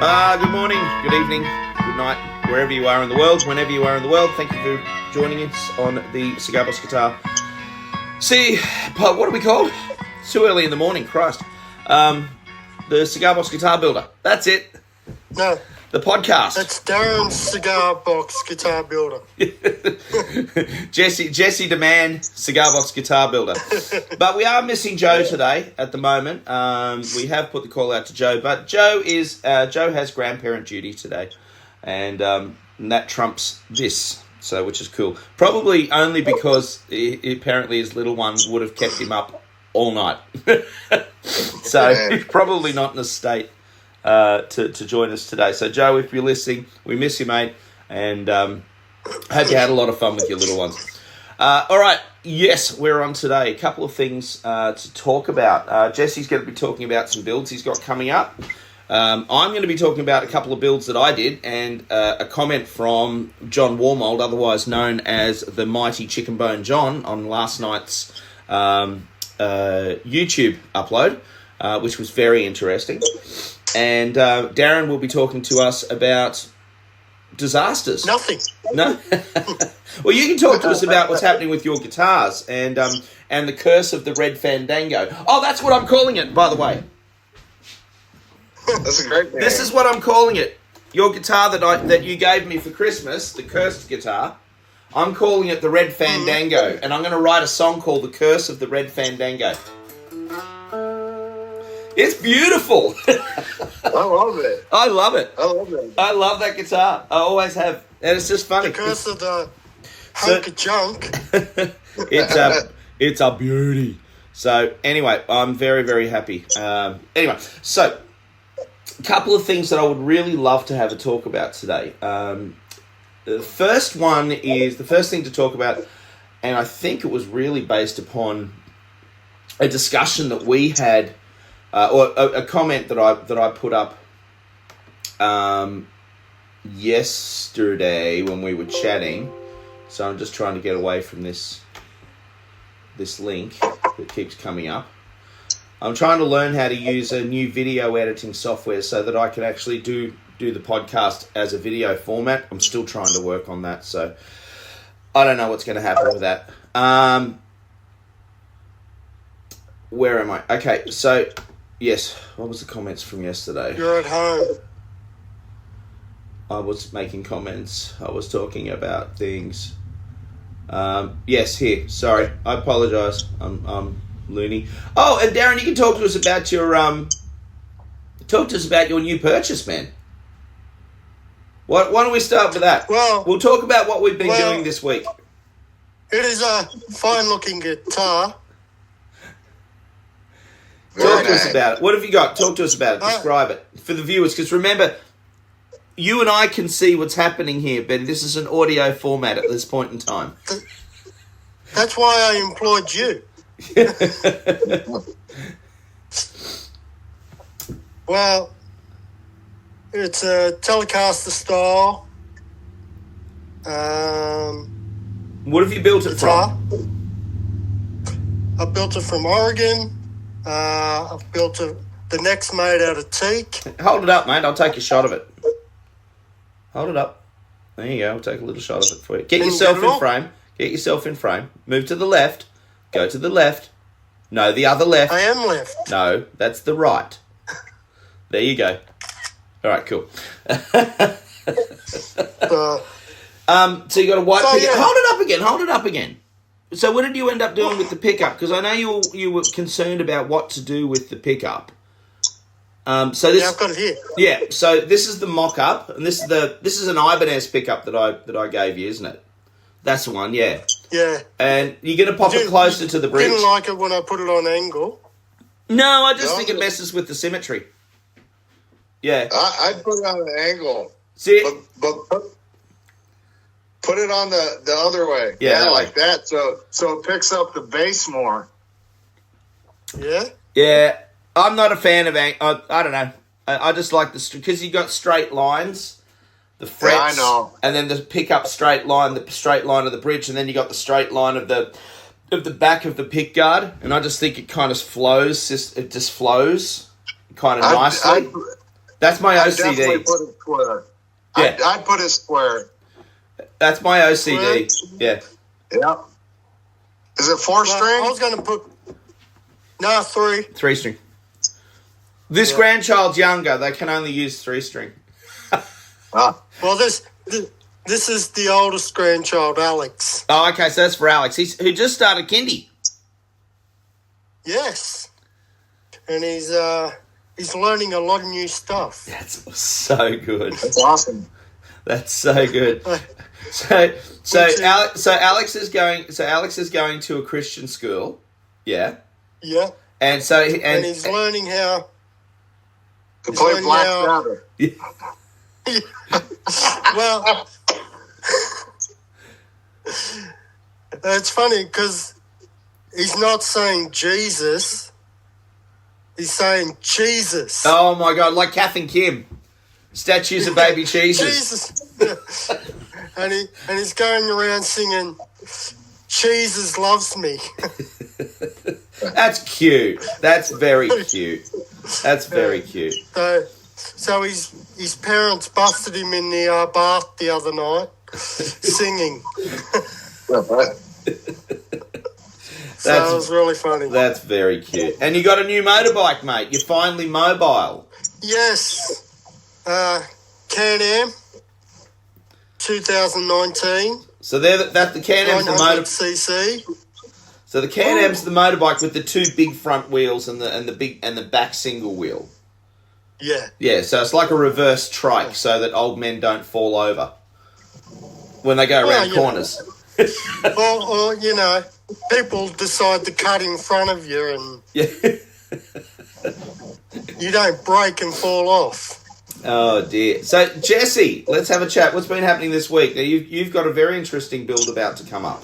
Good morning, good evening, good night, wherever you are in the world, whenever you are in the world. Thank you for joining us on the Cigar Box Guitar. See, what are we called? It's too early in the morning, Christ. The Cigar Box Guitar Builder. That's it. No. The podcast. That's Darren's Cigar Box Guitar Builder. Jesse the Man, Cigar Box Guitar Builder. But we are missing Joe today at the moment. We have put the call out to Joe, but Joe has grandparent duty today, and that trumps this, so which is cool. Probably only because apparently his little one would have kept him up all night. So he's probably not in a state to join us today. So Joe, if you're listening, we miss you, mate, and hope you had a lot of fun with your little ones. All right, yes, we're on today. A couple of things to talk about. Jesse's going to be talking about some builds he's got coming up. I'm going to be talking about a couple of builds that I did, and a comment from John Warmold, otherwise known as the Mighty Chicken Bone John, on last night's YouTube upload, which was very interesting. And Darren will be talking to us about disasters. Nothing. No? Well, you can talk to us about what's happening with your guitars and the curse of the Red Fandango. Oh, that's what I'm calling it, by the way. That's a great name. This is what I'm calling it. Your guitar that you gave me for Christmas, the cursed guitar, I'm calling it the Red Fandango, and I'm going to write a song called The Curse of the Red Fandango. It's beautiful. I love it. I love it. I love it. I love that guitar. I always have. And it's just funny. The curse of the hunk of junk. It's a beauty. So anyway, I'm very, very happy. Anyway, so a couple of things that I would really love to have a talk about today. The first thing to talk about, and I think it was really based upon a discussion that we had, or a comment that I put up yesterday when we were chatting. So I'm just trying to get away from this link that keeps coming up. I'm trying to learn how to use a new video editing software so that I can actually do the podcast as a video format. I'm still trying to work on that, so I don't know what's going to happen with that. Where am I? Okay, so yes, what was the comments from yesterday? You're at home. I was making comments. I was talking about things. Yes, here. Sorry, I apologise. I'm loony. Oh, and Darren, you can talk to us about your new purchase, man. Why don't we start with that? Well, we'll talk about what we've been doing this week. It is a fine-looking guitar. Talk to us about it. What have you got? Talk to us about it. Describe it for the viewers, because remember, you and I can see what's happening here, but this is an audio format at this point in time. That's why I employed you. Well, it's a Telecaster style. What have you built it guitar. from? I built it from Oregon. I've built the neck's made out of teak. Hold it up, mate. I'll take a shot of it. Hold it up. There you go. I'll take a little shot of it for you. Get yourself in frame. Get yourself in frame. Move to the left. Go to the left. No, the other left. I am left. No, that's the right. There you go. All right, cool. So you got a white pickup. Yeah. Hold it up again. So what did you end up doing with the pickup? Because I know you were concerned about what to do with the pickup. So this, yeah, I've got it here. Yeah, so this is the mock-up, and this is an Ibanez pickup that I gave you, isn't it? That's the one, yeah. Yeah. And you're going to pop it closer to the bridge. Didn't like it when I put it on angle. No, I just think it messes with the symmetry. Yeah. I'd put it on an angle. See? But put it on the other way. Yeah, that like way. that. So it picks up the bass more. Yeah? Yeah. I'm not a fan of I don't know. I just like because you got straight lines, the frets, yeah, I know. And then the pickup straight line, the straight line of the bridge, and then you got the straight line of the back of the pick guard. And I just think it kind of flows. It just flows kind of nicely. That's my I'd definitely OCD. put it square. Yeah. I'd put it square. That's my OCD. Yeah. Yeah. Is it 4 string? I was going to put... No, 3. 3-string. This grandchild's younger. They can only use 3-string. Ah. Well, this is the oldest grandchild, Alex. Oh, okay. So that's for Alex. Who just started kindy. Yes. And he's learning a lot of new stuff. That's so good. That's awesome. That's so good. So Alex is going to a Christian school. Yeah. Yeah. And so And he's learning how... To play Black Sabbath. Well, it's funny because he's not saying Jesus. He's saying Jesus. Oh my God, like Kath and Kim. Statues of baby cheeses. Jesus. and he's going around singing, Jesus loves me. That's cute. That's very cute. That's very cute. So his parents busted him in the bath the other night, singing. So it was really funny. That's very cute. And you got a new motorbike, mate. You're finally mobile. Yes. Can-Am, 2019. So that's the Can-Am's the motor. 900cc. So the Can-Am's the motorbike with the 2 big front wheels and the back single wheel. Yeah. Yeah, so it's like a reverse trike so that old men don't fall over when they go around corners. or, you know, people decide to cut in front of you and you don't break and fall off. Oh, dear. So, Jesse, let's have a chat. What's been happening this week? Now, you've got a very interesting build about to come up.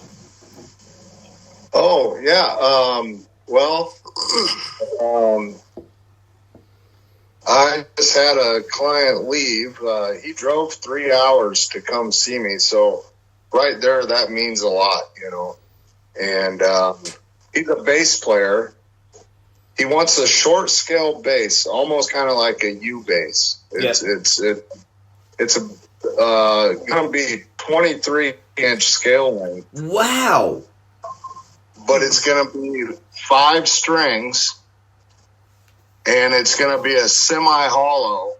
Oh, yeah. I just had a client leave. He drove 3 hours to come see me. So right there, that means a lot, you know. And he's a bass player. He wants a short scale bass, almost kind of like a U bass. It's going to be 23-inch scale length. Wow. But it's going to be 5 strings, and it's going to be a semi-hollow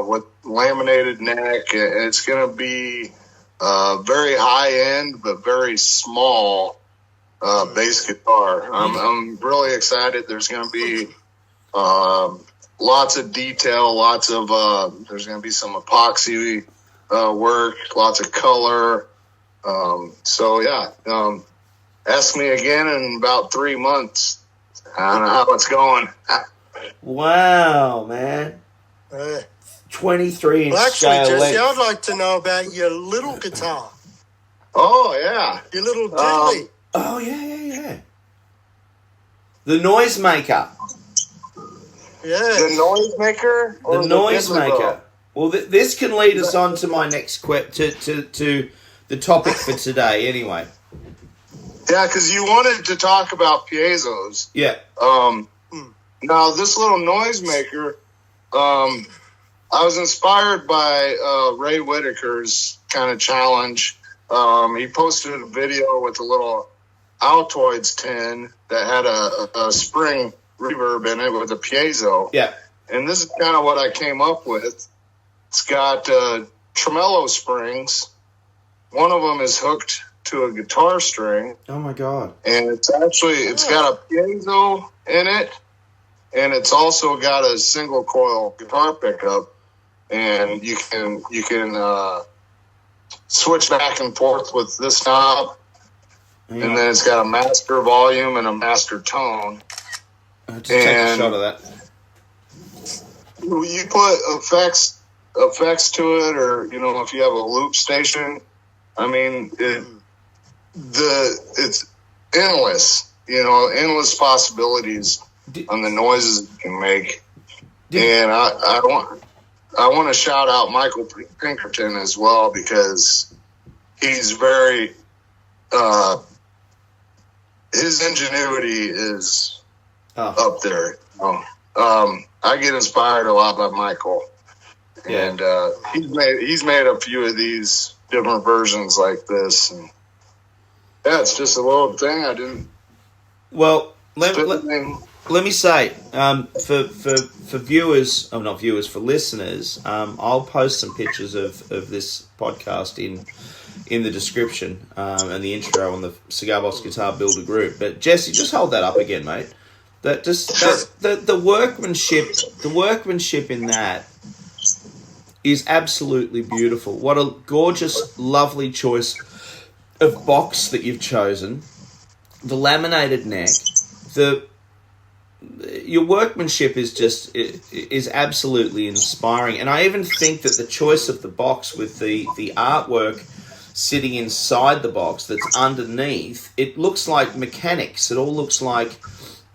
with laminated neck. It's going to be very high-end but very small bass guitar. I'm really excited. There's going to be lots of detail, there's going to be some epoxy work, lots of color. Ask me again in about 3 months. I don't know how it's going. Wow, man. 23-inch Well, actually, scale Jesse, length. I'd like to know about your little guitar. Oh, yeah. Your little diddly. Oh, yeah. The noisemaker. Yeah. The noisemaker? The noisemaker. Well, this can lead us on to my next to the topic for today, anyway. Yeah, because you wanted to talk about piezos. Yeah. Now, this little noisemaker, I was inspired by Ray Whitaker's kind of challenge. He posted a video with a little Altoids tin that had a spring reverb in it with a piezo. Yeah. And this is kind of what I came up with. It's got tremolo springs. One of them is hooked to a guitar string. Oh, my God. And it's got a piezo in it. And it's also got a single coil guitar pickup. And you can switch back and forth with this knob. Yeah. And then it's got a master volume and a master tone. Just take a shot of that. You put effects to it, or if you have a loop station, I mean, it's endless. Endless possibilities on the noises you can make. And I want to shout out Michael Pinkerton as well, because he's very his ingenuity is up there. I get inspired a lot by Michael, Yeah. and he's made a few of these different versions like this, and yeah, it's just a little thing I didn't. Well, let me say, for viewers, not viewers, for listeners, I'll post some pictures of this podcast in the description and the intro on the Cigar Box Guitar Builder group. But Jesse, just hold that up again, mate. The workmanship in that is absolutely beautiful. What a gorgeous, lovely choice of box that you've chosen. The laminated neck, your workmanship is absolutely inspiring, and I even think that the choice of the box with the artwork sitting inside the box that's underneath, it looks like mechanics. It all looks like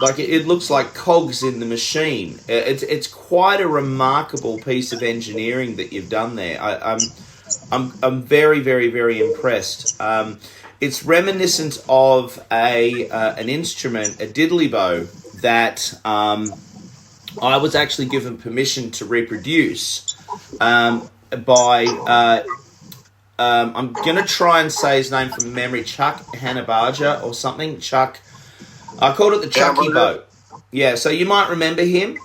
it looks like cogs in the machine. It's quite a remarkable piece of engineering that you've done there. I'm very, very, very impressed. It's reminiscent of an instrument, a diddly bow, that I was actually given permission to reproduce by, I'm going to try and say his name from memory, Chuck Hanabaja or something. Chuck, I called it the Chucky bow. Yeah, so you might remember him.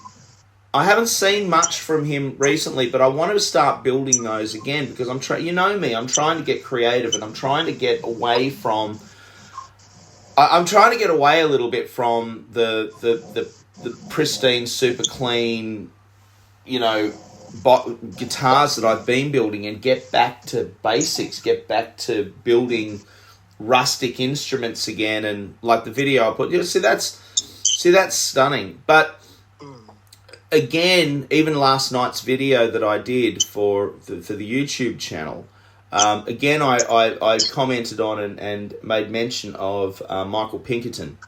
I haven't seen much from him recently, but I want to start building those again because you know me, I'm trying to get creative and I'm trying to get away from. I'm trying to get away a little bit from the pristine, super clean, guitars that I've been building and get back to basics, get back to building rustic instruments again. And like the video I put, see that's stunning, but. Again, even last night's video that I did for the YouTube channel, again I commented on and made mention of Michael Pinkerton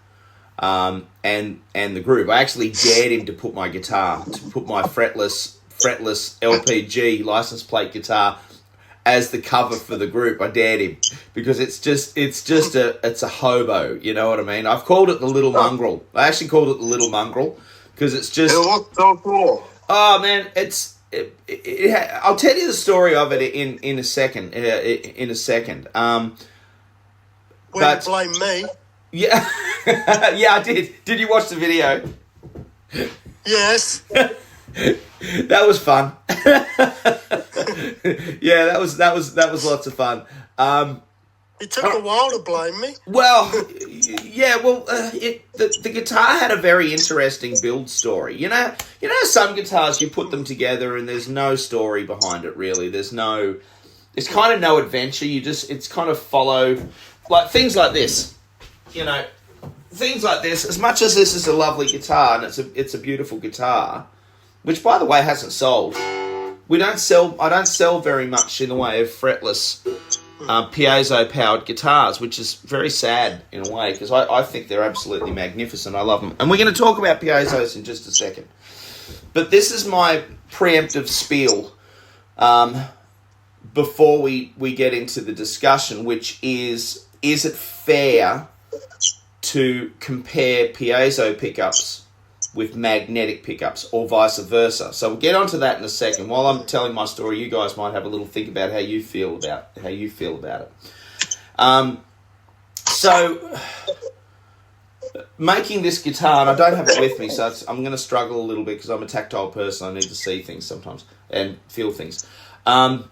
and the group. I actually dared him to put my fretless LPG license plate guitar as the cover for the group. I dared him because it's a hobo. You know what I mean? I've called it the Little Mongrel. I actually called it the Little Mongrel. Because it's just... It looks so cool. Oh, man, I'll tell you the story of it in a second. Well, you blame me. Yeah, yeah, I did. Did you watch the video? Yes. That was fun. Yeah, that was lots of fun. It took a while to blame me. Well, yeah. Well, the guitar had a very interesting build story. You know, some guitars you put them together and there's no story behind it. Really, it's kind of no adventure. It's kind of follow, like things like this. Things like this. As much as this is a lovely guitar and it's a beautiful guitar, which by the way hasn't sold. I don't sell very much in the way of fretless. Piezo powered guitars, which is very sad in a way because I think they're absolutely magnificent. I love them, and we're going to talk about piezos in just a second. But this is my preemptive spiel before we get into the discussion, which is it fair to compare piezo pickups with magnetic pickups or vice versa? So we'll get onto that in a second. While I'm telling my story, you guys might have a little think about how you feel about it. So making this guitar, and I don't have it with me, so I'm going to struggle a little bit because I'm a tactile person. I need to see things sometimes and feel things. And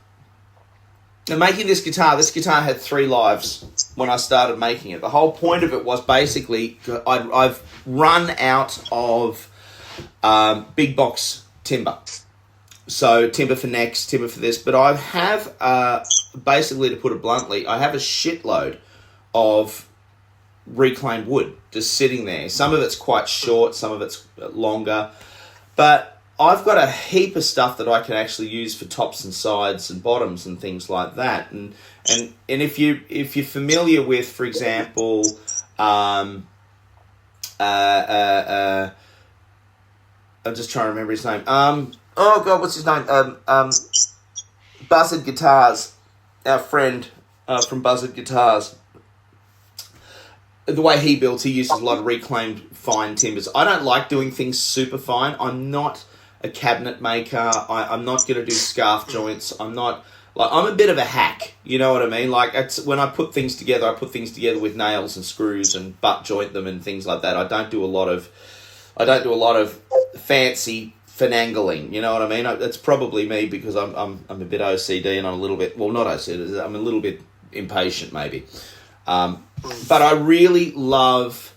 making this guitar had 3 lives when I started making it. The whole point of it was basically I've run out of big box timber. So timber for necks, timber for this. But I have, basically to put it bluntly, I have a shitload of reclaimed wood just sitting there. Some of it's quite short, some of it's longer. But I've got a heap of stuff that I can actually use for tops and sides and bottoms and things like that. And if you're familiar with, for example, I'm just trying to remember his name. Oh God, what's his name? Buzzard Guitars, our friend from Buzzard Guitars. the way he builds, he uses a lot of reclaimed fine timbers. I don't like doing things super fine. I'm not a cabinet maker. I'm not going to do scarf joints. I'm a bit of a hack. You know what I mean? Like, when I put things together, I put things together with nails and screws and butt joint them and things like that. I don't do a lot of fancy finagling. You know what I mean? That's probably me because I'm a bit OCD and I'm a little bit, well, not OCD. I'm a little bit impatient maybe. But I really love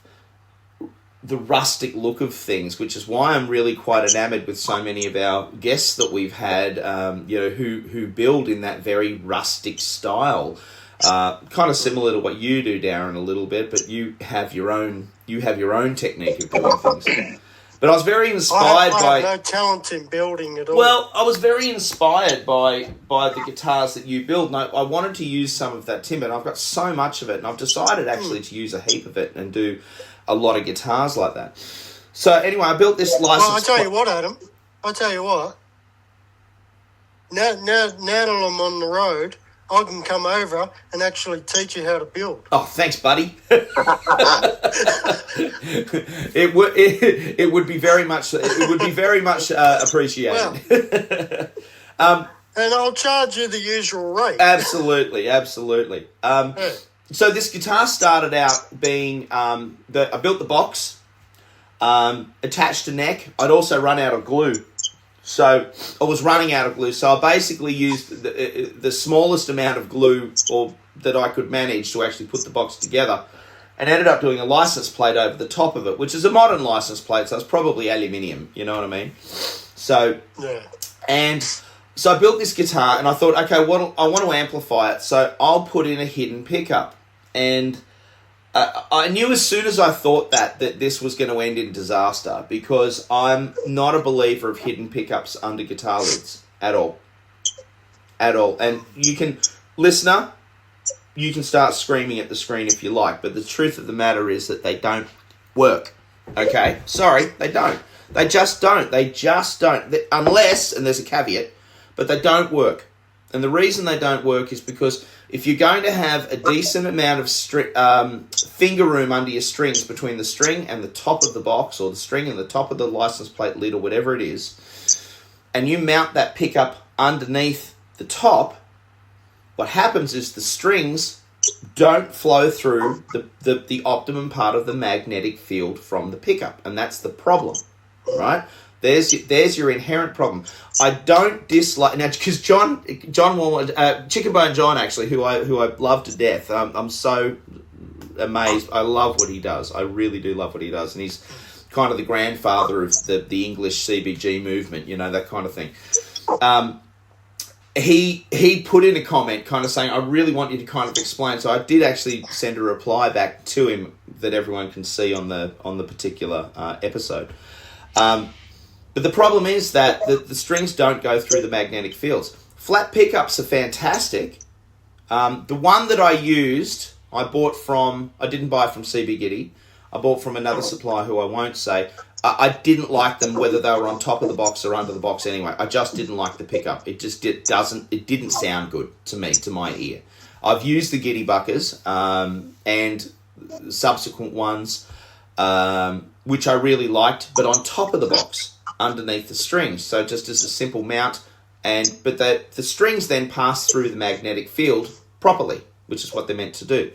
the rustic look of things, which is why I'm really quite enamored with so many of our guests that we've had, who build in that very rustic style, kind of similar to what you do, Darren, a little bit. But you have your own technique of doing things. But I was very inspired I have no talent in building at all. Well, I was very inspired by the guitars that you build, and I wanted to use some of that timber, and I've got so much of it, and I've decided actually to use a heap of it and do a lot of guitars like that. So anyway, I built this license. Well, I tell you what, Adam. I tell you what. Now that I'm on the road, I can come over and actually teach you how to build. Oh, thanks, buddy. It would be very much appreciated. Well, and I'll charge you the usual rate. Absolutely. So this guitar started out being I built the box, attached a neck. I'd also run out of glue. So I was running out of glue. So I basically used the smallest amount of glue that I could manage to actually put the box together, and ended up doing a license plate over the top of it, which is a modern license plate. So it's probably aluminium. You know what I mean? So yeah. And so I built this guitar, and I thought, okay, I want to amplify it, so I'll put in a hidden pickup. And I knew as soon as I thought that this was going to end in disaster, because I'm not a believer of hidden pickups under guitar lids at all. And listener, you can start screaming at the screen if you like, but the truth of the matter is that they don't work. Okay? Sorry, they don't. They just don't. Unless, and there's a caveat, but they don't work. And the reason they don't work is because if you're going to have a decent amount of finger room under your strings between the string and the top of the box, or the string and the top of the license plate lid, or whatever it is, and you mount that pickup underneath the top, what happens is the strings don't flow through the optimum part of the magnetic field from the pickup, and that's the problem, right? There's your inherent problem. I don't dislike now, because John Walmart, Chicken Bone John, actually, who I love to death. I'm so amazed. I love what he does. I really do love what he does, and he's kind of the grandfather of the English CBG movement. You know, that kind of thing. He put in a comment kind of saying, I really want you to kind of explain. So I did actually send a reply back to him that everyone can see on the particular episode. But the problem is that the strings don't go through the magnetic fields. Flat pickups are fantastic. The one that I used, I didn't buy from C.B.Gitty. I bought from another supplier who I won't say. I didn't like them whether they were on top of the box or under the box anyway. I just didn't like the pickup. It didn't sound good to me, to my ear. I've used the Gitty Buckers and subsequent ones, which I really liked, but on top of the box, underneath the strings. So just as a simple mount, but the strings then pass through the magnetic field properly, which is what they're meant to do.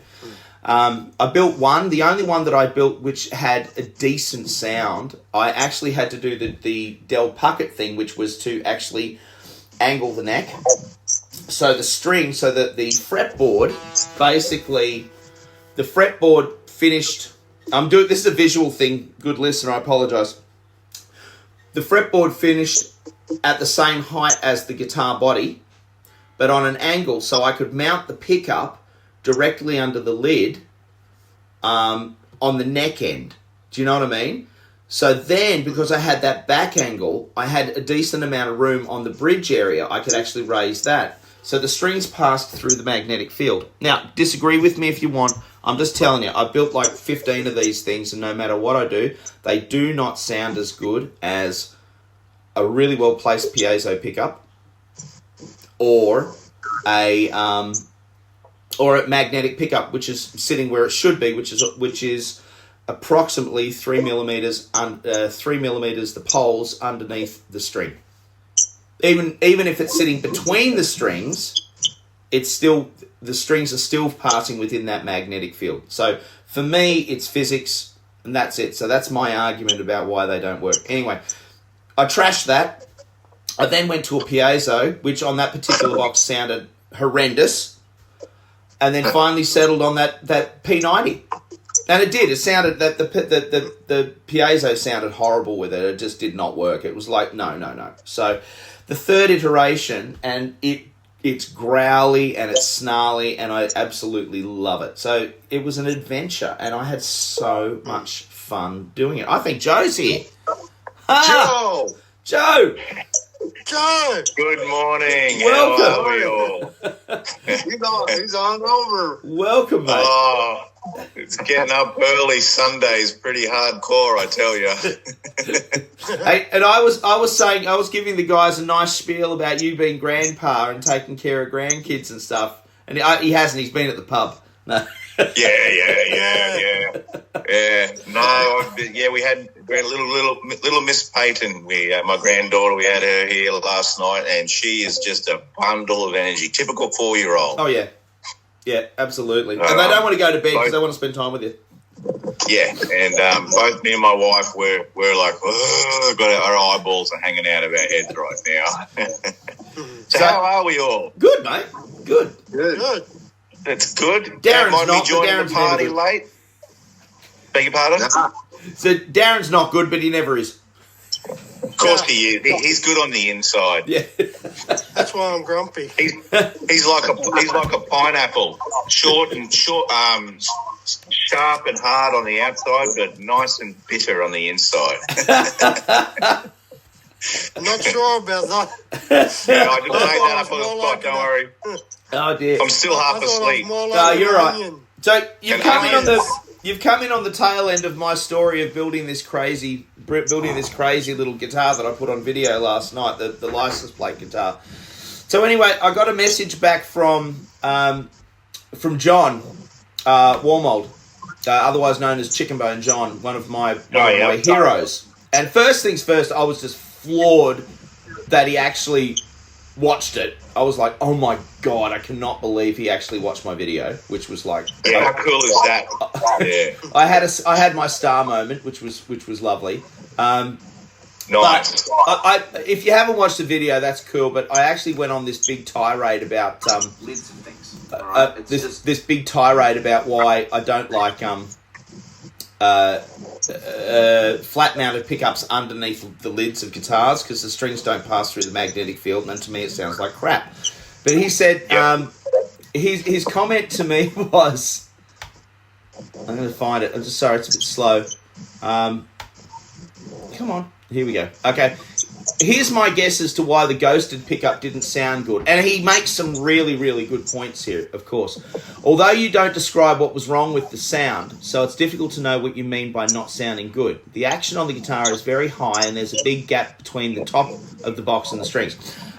I built one, the only one that I built which had a decent sound. I actually had to do the Del Puckett thing, which was to actually angle the neck. So that the fretboard, basically, the fretboard finished. This is a visual thing, good listener, I apologise. The fretboard finished at the same height as the guitar body, but on an angle, so I could mount the pickup directly under the lid on the neck end. Do you know what I mean? So then, because I had that back angle, I had a decent amount of room on the bridge area. I could actually raise that. So the strings passed through the magnetic field. Now, disagree with me if you want. I'm just telling you, I built like 15 of these things, and no matter what I do, they do not sound as good as a really well-placed piezo pickup or a or at magnetic pickup, which is sitting where it should be, which is approximately 3 millimeters, 3 millimeters the poles underneath the string. Even if it's sitting between the strings, it's still, the strings are still passing within that magnetic field. So for me, it's physics, and that's it. So that's my argument about why they don't work. Anyway, I trashed that. I then went to a piezo, which on that particular box sounded horrendous, and then finally settled on that P90. And it did. It sounded that the piezo sounded horrible with it. It just did not work. It was like, no. So the third iteration, and it's growly and it's snarly, and I absolutely love it. So it was an adventure, and I had so much fun doing it. I think Joe's here. Joe! Good morning. Welcome. How are we all? He's on over. Welcome, mate. Oh, it's getting up early Sundays, pretty hardcore, I tell you. Hey, and I was giving the guys a nice spiel about you being grandpa and taking care of grandkids and stuff, and he hasn't. He's been at the pub. No. Yeah. We had little Miss Peyton. My granddaughter. We had her here last night, and she is just a bundle of energy. Typical 4-year-old. Oh yeah, absolutely. And they don't want to go to bed because they want to spend time with you. Yeah, and both me and my wife we're like, got our eyeballs are hanging out of our heads right now. So how are we all? Good, mate. Good. That's good. Darren's Don't mind not, me joining Darren's the party never late. Beg your pardon? So Darren's not good, but he never is. Of course he is. He's good on the inside. Yeah. That's why I'm grumpy. He's like a pineapple, short, sharp and hard on the outside, but nice and bitter on the inside. I'm not sure about that. Yeah, I just made that up on the spot. Don't worry. Oh dear. I'm still half asleep. No, you're right. So you've come in on the tail end of my story of building this crazy little guitar that I put on video last night, the license plate guitar. So anyway, I got a message back from John Warmold, otherwise known as Chicken Bone John, one of my heroes. And first things first, I was just floored that he actually watched it. I was like, oh my God, I cannot believe he actually watched my video, which was like... Yeah, how cool is that? Yeah. I had my star moment, which was lovely. Nice. But if you haven't watched the video, that's cool, but I actually went on this big tirade about... lids and things. This big tirade about why I don't like... flat-mounted pickups underneath the lids of guitars because the strings don't pass through the magnetic field, and to me it sounds like crap. But he said, his comment to me was, I'm going to find it. I'm just sorry, it's a bit slow. Come on, here we go. Okay. Here's my guess as to why the ghosted pickup didn't sound good. And he makes some really, really good points here, of course. Although you don't describe what was wrong with the sound, so it's difficult to know what you mean by not sounding good. The action on the guitar is very high, and there's a big gap between the top of the box and the strings.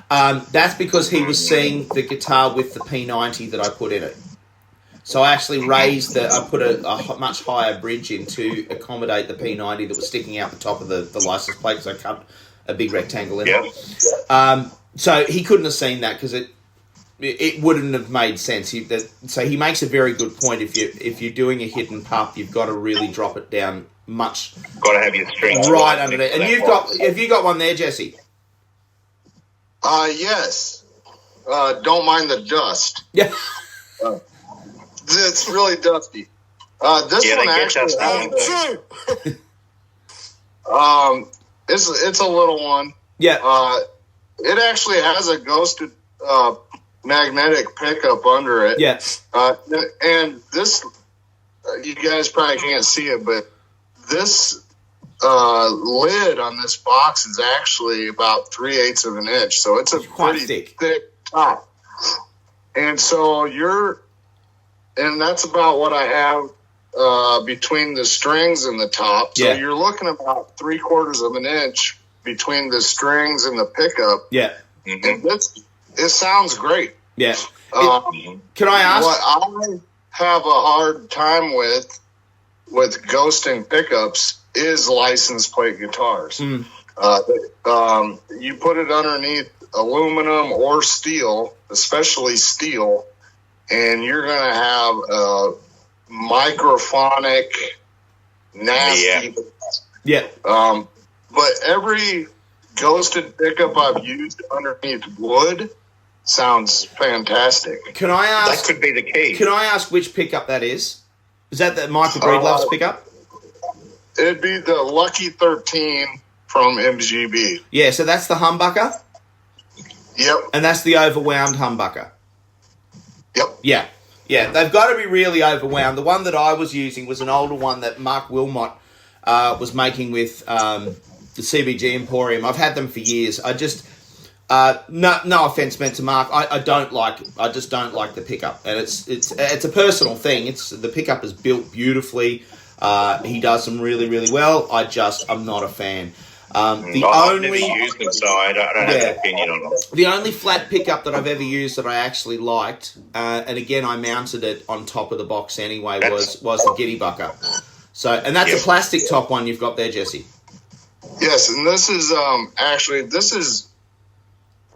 That's because he was seeing the guitar with the P90 that I put in it. So I actually I put a much higher bridge in to accommodate the P90 that was sticking out the top of the license plate, because I cut a big rectangle in it. So he couldn't have seen that because it wouldn't have made sense. So he makes a very good point. If you're doing a hidden pup, you've got to really drop it down much. Got to have your strings right underneath. And have you got one there, Jesse? Yes. Don't mind the dust. Yeah. It's really dusty. This one actually it's a little one. Yeah. It actually has a ghosted magnetic pickup under it. Yeah. And this, you guys probably can't see it, but this lid on this box is actually about 3/8 of an inch, so it's a pretty thick top. And so and that's about what I have between the strings and the top. So you're looking about 3/4 of an inch between the strings and the pickup. Yeah. And it sounds great. Yeah. Can I ask? What I have a hard time with ghosting pickups is license plate guitars. You put it underneath aluminum or steel, especially steel, and you're going to have a microphonic, nasty. Yeah. But every ghosted pickup I've used underneath wood sounds fantastic. Can I ask? That could be the key. Can I ask which pickup that is? Is that the Michael Breedlove's pickup? It'd be the Lucky 13 from MGB. Yeah, so that's the humbucker? Yep. And that's the overwound humbucker? Yep. Yeah. Yeah, they've got to be really overwound. The one that I was using was an older one that Mark Wilmot was making with the C.B.G. Emporium. I've had them for years. I just... no offense meant to Mark. I just don't like the pickup, and it's a personal thing. The pickup is built beautifully. He does them really, really well. I'm not a fan. I've never used them, so I don't have an opinion on them. The only flat pickup that I've ever used that I actually liked, and again I mounted it on top of the box anyway, was the Gitty Baker. So, and that's a plastic top one you've got there, Jesse. Yes, and this is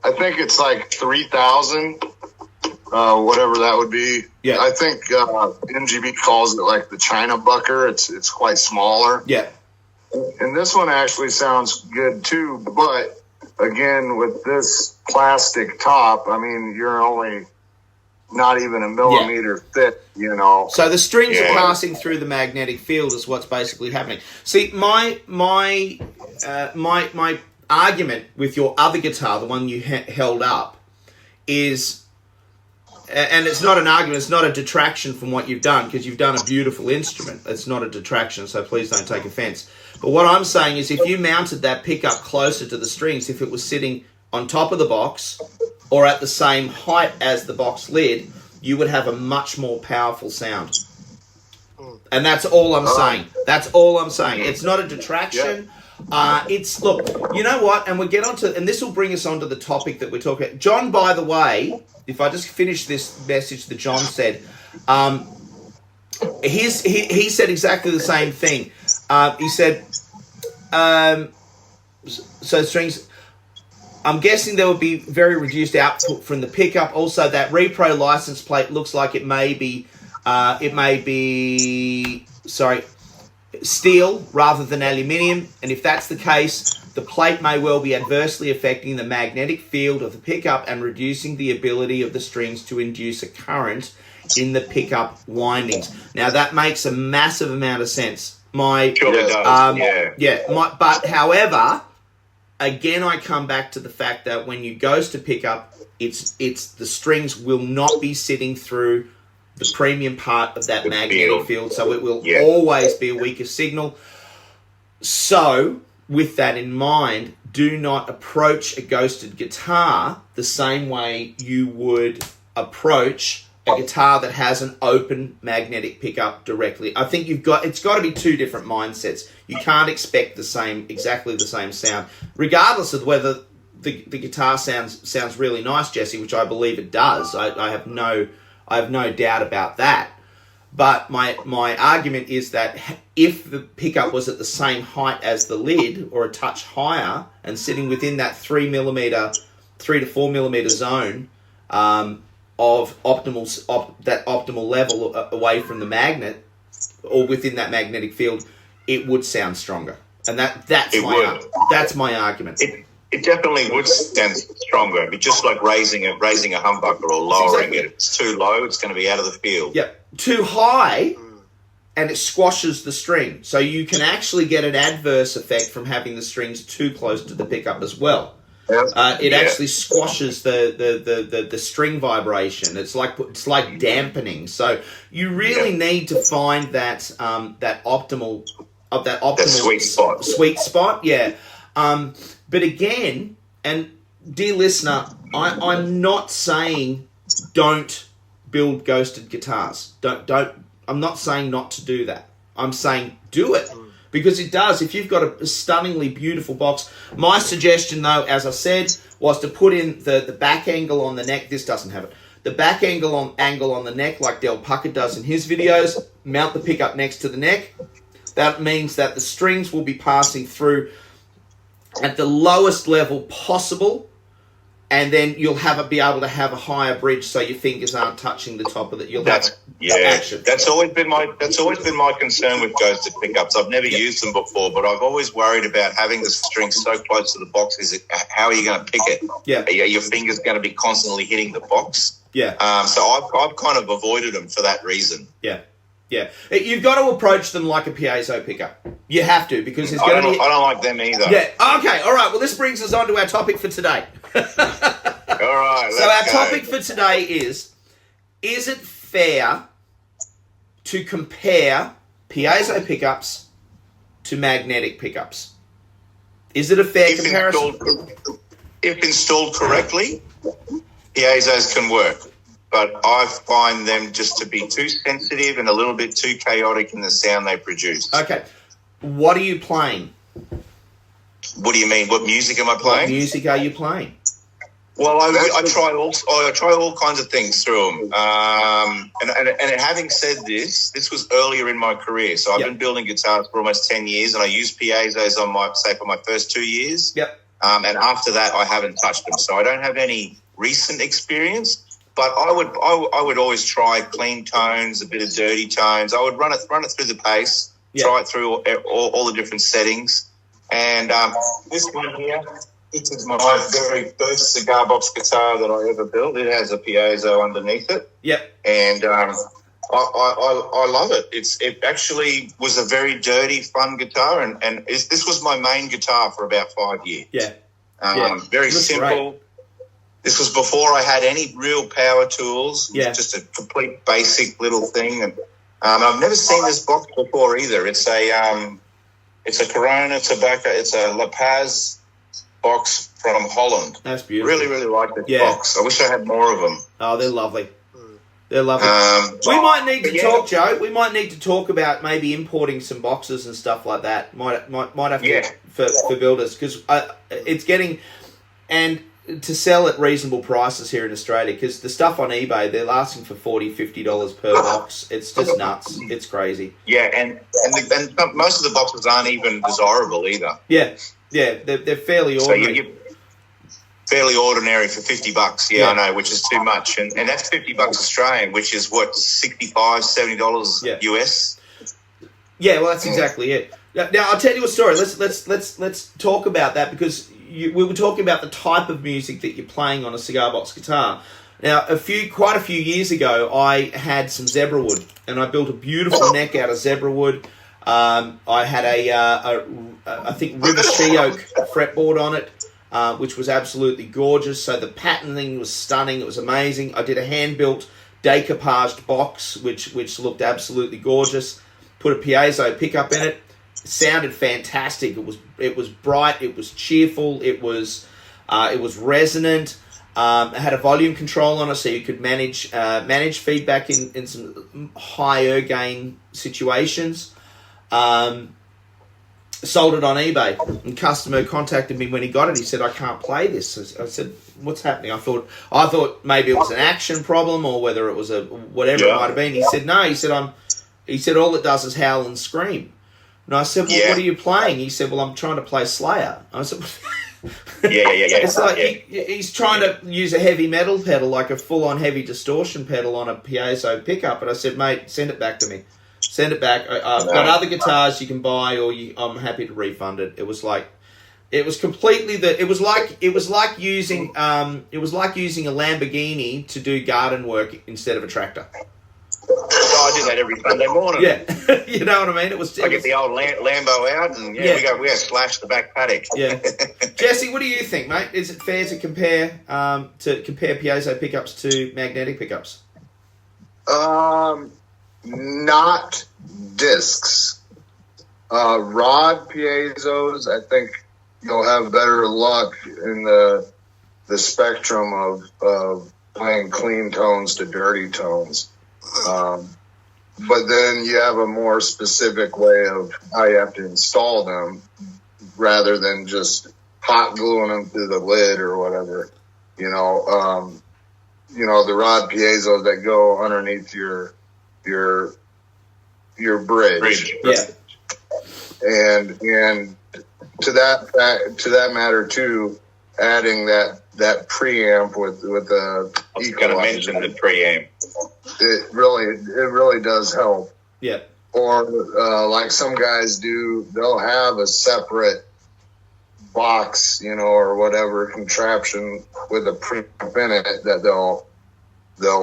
I think it's like 3,000, whatever that would be. Yeah. I think NGB calls it like the China Bucker. It's quite smaller. Yeah. And this one actually sounds good too, but again, with this plastic top, I mean, you're only not even a millimeter thick, you know. So the strings are passing through the magnetic field is what's basically happening. See, my argument with your other guitar, the one you held up, is, and it's not an argument, it's not a detraction from what you've done, because you've done a beautiful instrument. It's not a detraction, so please don't take offense. But what I'm saying is if you mounted that pickup closer to the strings, if it was sitting on top of the box or at the same height as the box lid, you would have a much more powerful sound. And that's all I'm saying. That's all I'm saying. It's not a detraction. Look, you know what? And we'll get onto, and this will bring us onto the topic that we're talking about. John, by the way, if I just finish this message that John said, he said exactly the same thing. He said, so strings, I'm guessing there would be very reduced output from the pickup. Also, that repro license plate looks like it may be steel rather than aluminium, and if that's the case, the plate may well be adversely affecting the magnetic field of the pickup and reducing the ability of the strings to induce a current in the pickup windings. Now that makes a massive amount of sense. But however, again, I come back to the fact that when you ghost a pickup, it's the strings will not be sitting through the premium part of that magnetic field, so it will always be a weaker signal. So, with that in mind, do not approach a ghosted guitar the same way you would approach a guitar that has an open magnetic pickup directly. I think it's got to be two different mindsets. You can't expect exactly the same sound, regardless of whether the guitar sounds really nice, Jesse, which I believe it does. I have no doubt about that. But my argument is that if the pickup was at the same height as the lid or a touch higher and sitting within that 3 to 4 millimeter zone of optimal level away from the magnet or within that magnetic field, it would sound stronger. And that's my argument. It definitely would sound stronger. It'd be just like raising a humbucker or lowering it. If it's too low, it's going to be out of the field. Yeah, too high, and it squashes the string. So you can actually get an adverse effect from having the strings too close to the pickup as well. It actually squashes the string vibration. It's like dampening. So you really need to find that optimal sweet spot. Yeah. But again, and dear listener, I'm not saying don't build ghosted guitars. I'm not saying not to do that. I'm saying do it, because it does. If you've got a stunningly beautiful box, my suggestion though, as I said, was to put in the back angle on the neck. This doesn't have it. the back angle on the neck like Del Puckett does in his videos, mount the pickup next to the neck. That means that the strings will be passing through at the lowest level possible, and then you'll be able to have a higher bridge so your fingers aren't touching the top of it. Action. That's always been my concern with ghosted pickups. I've never used them before, but I've always worried about having the string so close to the box. How are you going to pick it? Yeah. Are your fingers going to be constantly hitting the box? Yeah. So I've kind of avoided them for that reason. Yeah. Yeah, you've got to approach them like a piezo pickup. You have to, because it's going to be... I don't like them either. Yeah, okay, all right. Well, this brings us on to our topic for today. All right, so our topic for today is it fair to compare piezo pickups to magnetic pickups? Is it a fair comparison? If installed correctly, piezos can work. But I find them just to be too sensitive and a little bit too chaotic in the sound they produce. Okay. What are you playing? What do you mean? What music am I playing? What music are you playing? Well, I try all kinds of things through them. And having said this was earlier in my career. So I've been building guitars for almost 10 years, and I used piezos for my first 2 years. Yep. And after that, I haven't touched them. So I don't have any recent experience. But I would always try clean tones, a bit of dirty tones. I would run it through the pace, try it through all the different settings. And this one here, this is my very first cigar box guitar that I ever built. It has a piezo underneath it. Yep. And I love it. It actually was a very dirty, fun guitar, and this was my main guitar for about 5 years. Yeah. Very simple. Great. This was before I had any real power tools. It was just a complete basic little thing. And I've never seen this box before either. It's a Corona tobacco. It's a La Paz box from Holland. That's beautiful. Really, really like this box. I wish I had more of them. Oh, they're lovely. They're lovely. We might need to talk, Joe. We might need to talk about maybe importing some boxes and stuff like that. Might have to for builders, because it's getting to sell at reasonable prices here in Australia, because the stuff on eBay, they're asking for $40, $50 per box. It's just nuts. It's crazy. Yeah, and most of the boxes aren't even desirable either. Yeah, they're fairly ordinary. So fairly ordinary for $50. I know, which is too much, and that's $50 Australian, which is what, $65, $70 US. Yeah, well, that's exactly it. Now I'll tell you a story. Let's talk about that, because we were talking about the type of music that you're playing on a cigar box guitar. Now, quite a few years ago, I had some zebra wood, and I built a beautiful neck out of zebra wood. I had I think river she oak fretboard on it, which was absolutely gorgeous. So the patterning was stunning. It was amazing. I did a hand-built decoupaged box, which looked absolutely gorgeous. Put a piezo pickup in it. Sounded fantastic. It was bright. It was cheerful. It was resonant. It had a volume control on it, so you could manage feedback in some higher gain situations. Sold it on eBay, and customer contacted me when he got it. He said, "I can't play this." I said, "What's happening?" I thought maybe it was an action problem, or whether it was whatever it might have been. He said, "No." He said, "All it does is howl and scream." And I said, "Well, what are you playing?" He said, "Well, I'm trying to play Slayer." I said, It's like he's trying to use a heavy metal pedal, like a full-on heavy distortion pedal on a piezo pickup. And I said, "Mate, send it back to me. Send it back. I've got other guitars you can buy, or I'm happy to refund it." It was like using a Lamborghini to do garden work instead of a tractor. I did that every Sunday morning. Yeah, you know what I mean. I get the old Lambo out, and we slash the back paddock. Yeah, Jesse, what do you think, mate? Is it fair to compare piezo pickups to magnetic pickups? Not discs. Rod piezos, I think you'll have better luck in the spectrum of playing clean tones to dirty tones. But then you have a more specific way of how you have to install them, rather than just hot gluing them through the lid or whatever. the rod piezos that go underneath your bridge. Yeah. And to that matter too, adding that preamp with the I was going to mention the preamp. It really does help. Yeah. Or like some guys do, they'll have a separate box, or whatever contraption with a preamp in it that they'll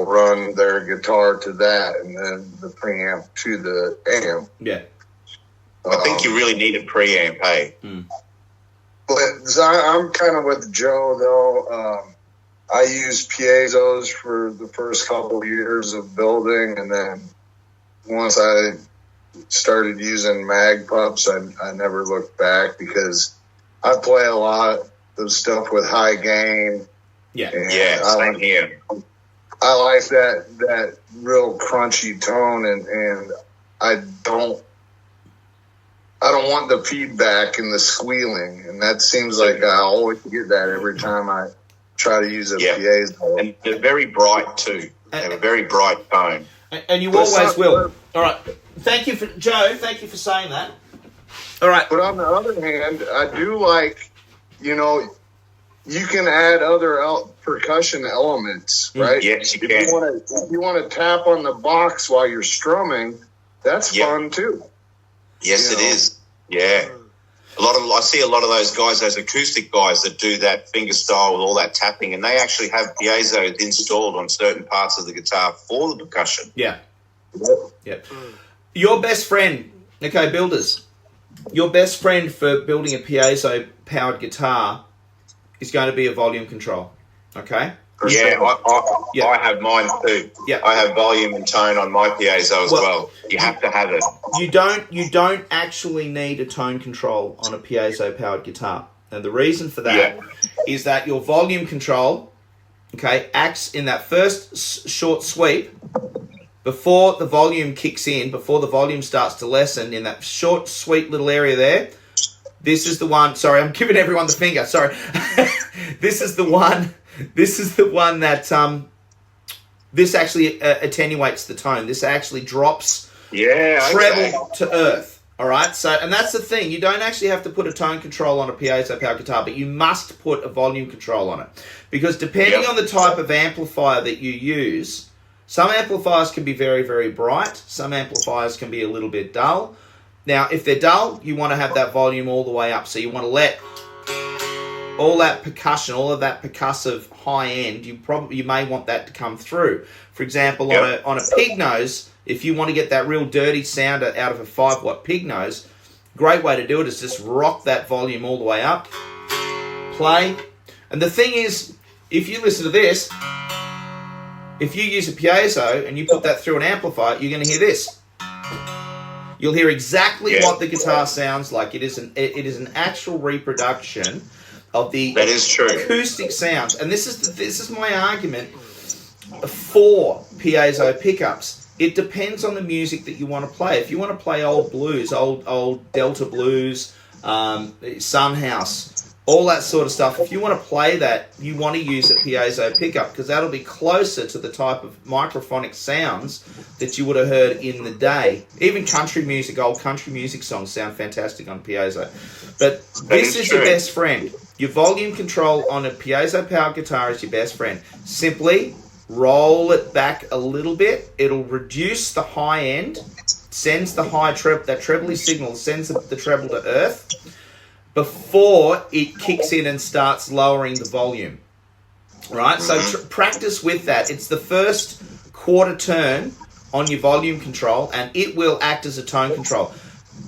run their guitar to that, and then the preamp to the amp. Yeah. I think you really need a preamp, hey? But I'm kind of with Joe, though. I used piezos for the first couple of years of building, and then once I started using mag pups, I never looked back, because I play a lot of stuff with high gain. Yeah. Yeah, same here. I like that real crunchy tone, and I don't want the feedback and the squealing, and that seems like I always get that every time I try to use a piezo. And they're very bright too. They have a very bright tone. And you always will. All right. Thank you Joe. Thank you for saying that. All right. But on the other hand, I do like, you can add other percussion elements, right? Yes, you can. If you want to tap on the box while you're strumming, that's fun too. Yes, it is. Yeah. I see a lot of those guys, those acoustic guys that do that finger style with all that tapping, and they actually have piezos installed on certain parts of the guitar for the percussion. Yeah. Yep. Your best friend, okay, builders, your best friend for building a piezo-powered guitar is going to be a volume control, okay? Yeah, I have mine too. Yeah. I have volume and tone on my piezo as well. You have to have it. You don't actually need a tone control on a piezo-powered guitar. And the reason for that is that your volume control, okay, acts in that first short sweep before the volume kicks in, before the volume starts to lessen, in that short, sweet little area there. This is the one. Sorry, I'm giving everyone the finger. Sorry. This is the one that this actually attenuates the tone. This actually drops treble to earth. All right. So, and that's the thing. You don't actually have to put a tone control on a piezo powered guitar, but you must put a volume control on it, because depending on the type of amplifier that you use, some amplifiers can be very, very bright. Some amplifiers can be a little bit dull. Now, if they're dull, you want to have that volume all the way up. So you want to let all that percussion, all of that percussive high end, you may want that to come through. For example, on a pig nose, if you want to get that real dirty sound out of a 5-watt pig nose, great way to do it is just rock that volume all the way up, play. And the thing is, if you listen to this, if you use a piezo and you put that through an amplifier, you're going to hear this. You'll hear exactly what the guitar sounds like. It is an actual reproduction of the acoustic sounds. And this is my argument for piezo pickups. It depends on the music that you want to play. If you want to play old blues, old Delta blues, Sunhouse, all that sort of stuff, if you want to play that, you want to use a piezo pickup, because that'll be closer to the type of microphonic sounds that you would have heard in the day. Even country music, old country music songs sound fantastic on piezo. But this is your best friend. Your volume control on a piezo powered guitar is your best friend. Simply roll it back a little bit. It'll reduce the high end, sends the high treble, that trebly signal sends the treble to earth before it kicks in and starts lowering the volume. Right? So practice with that. It's the first quarter turn on your volume control, and it will act as a tone control.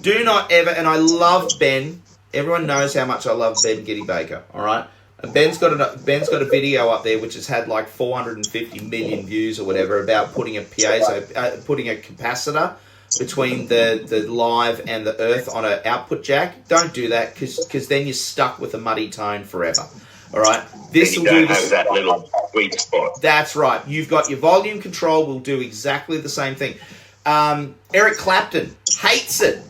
Do not ever, and I love Ben. Everyone knows how much I love Ben Gitty Baker. All right? And Ben's got a video up there which has had like 450 million views or whatever about putting a capacitor between the live and the earth on an output jack. Don't do that, because then you're stuck with a muddy tone forever. All right, this will do this. That little sweet spot. That's right. You've got your volume control. Will do exactly the same thing. Eric Clapton hates it.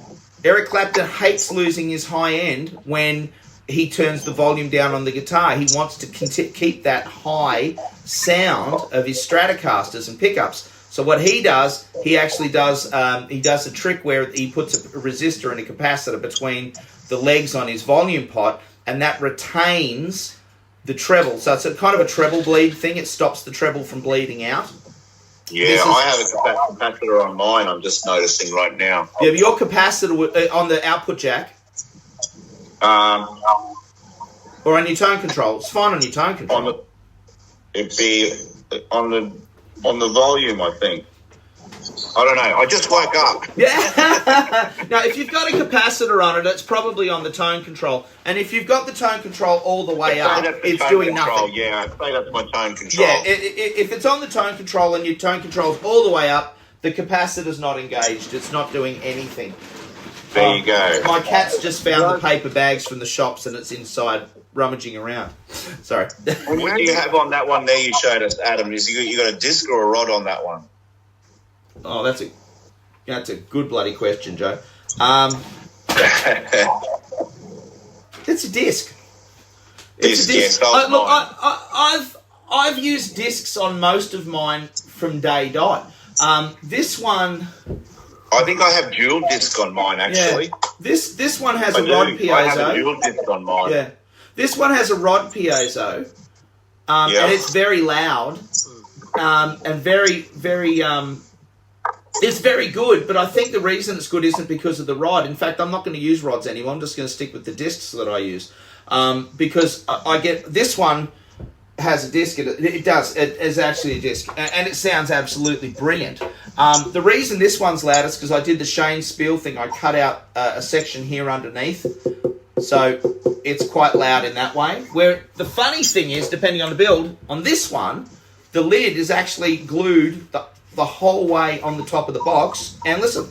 Eric Clapton hates losing his high end when he turns the volume down on the guitar. He wants to keep that high sound of his Stratocasters and pickups. So what he does, he actually does a trick where he puts a resistor and a capacitor between the legs on his volume pot, and that retains the treble. So it's a kind of a treble bleed thing. It stops the treble from bleeding out. Yeah, I have a capacitor on mine, I'm just noticing right now. Yeah, but your capacitor on the output jack? Or on your tone control? It's fine on your tone control. It'd be on the volume, I think. I don't know. I just woke up. Yeah. Now, if you've got a capacitor on it, it's probably on the tone control. And if you've got the tone control all the way up, it's doing nothing. Yeah, I'd say that's my tone control. Yeah, if it's on the tone control and your tone control's all the way up, the capacitor's not engaged. It's not doing anything. There you go. My cat's just found the paper bags from the shops and it's inside rummaging around. Sorry. What do you have on that one there you showed us, Adam? You got a disc or a rod on that one? Oh, that's a good bloody question, Joe. It's a disc. It's a disc. Yes, Look, I've used discs on most of mine from day dot. This one, I think I have dual disc on mine actually. Yeah, this one has a rod piezo. I have a dual disc on mine. Yeah, this one has a rod piezo, and it's very loud, and very very. It's very good, but I think the reason it's good isn't because of the rod. In fact, I'm not going to use rods anymore. I'm just going to stick with the discs that I use, because I get this one has a disc. It does. It is actually a disc, and it sounds absolutely brilliant. The reason this one's loud is because I did the Shane Spiel thing. I cut out a section here underneath, so it's quite loud in that way. Where the funny thing is, depending on the build, on this one, the lid is actually glued the whole way on the top of the box, and listen.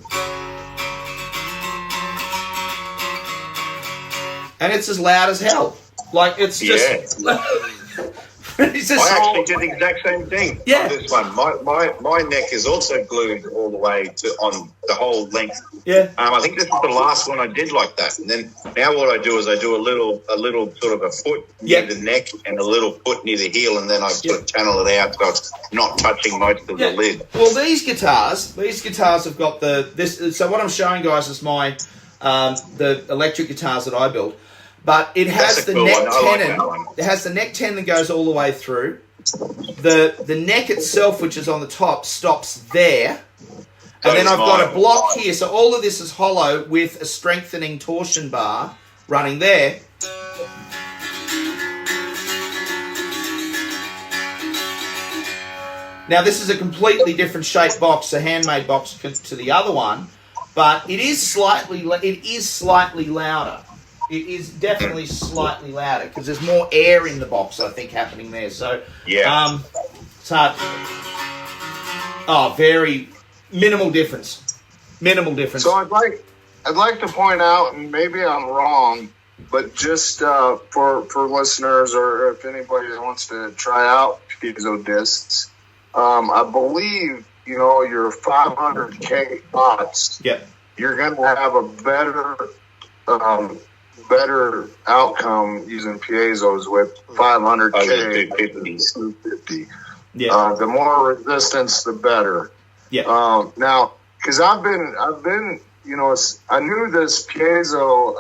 And it's as loud as hell. Like, it's just... Yeah. It's just I actually did the exact same thing on this one. My neck is also glued all the way on the whole length. Yeah. I think this is the last one I did like that. And then now what I do is I do a little sort of a foot near the neck and a little foot near the heel, and then I sort of channel it out so it's not touching most of the lid. Well, these guitars have got this. So what I'm showing guys is the electric guitars that I built. But it has the neck tenon. It has the neck tenon that goes all the way through. The neck itself, which is on the top, stops there. And then I've got a block here. So all of this is hollow with a strengthening torsion bar running there. Now this is a completely different shaped box, a handmade box to the other one, but it is slightly louder. It is definitely slightly louder because there's more air in the box, I think, happening there. So, it's hard. Oh, very minimal difference. Minimal difference. So I'd like to point out, and maybe I'm wrong, but just for listeners or if anybody wants to try out Piezo discs, I believe your 500K pots. Yep. You're going to have a better outcome using piezos with 500K 250. Yeah. The more resistance, the better. Yeah. Now, because I've been, I knew this piezo,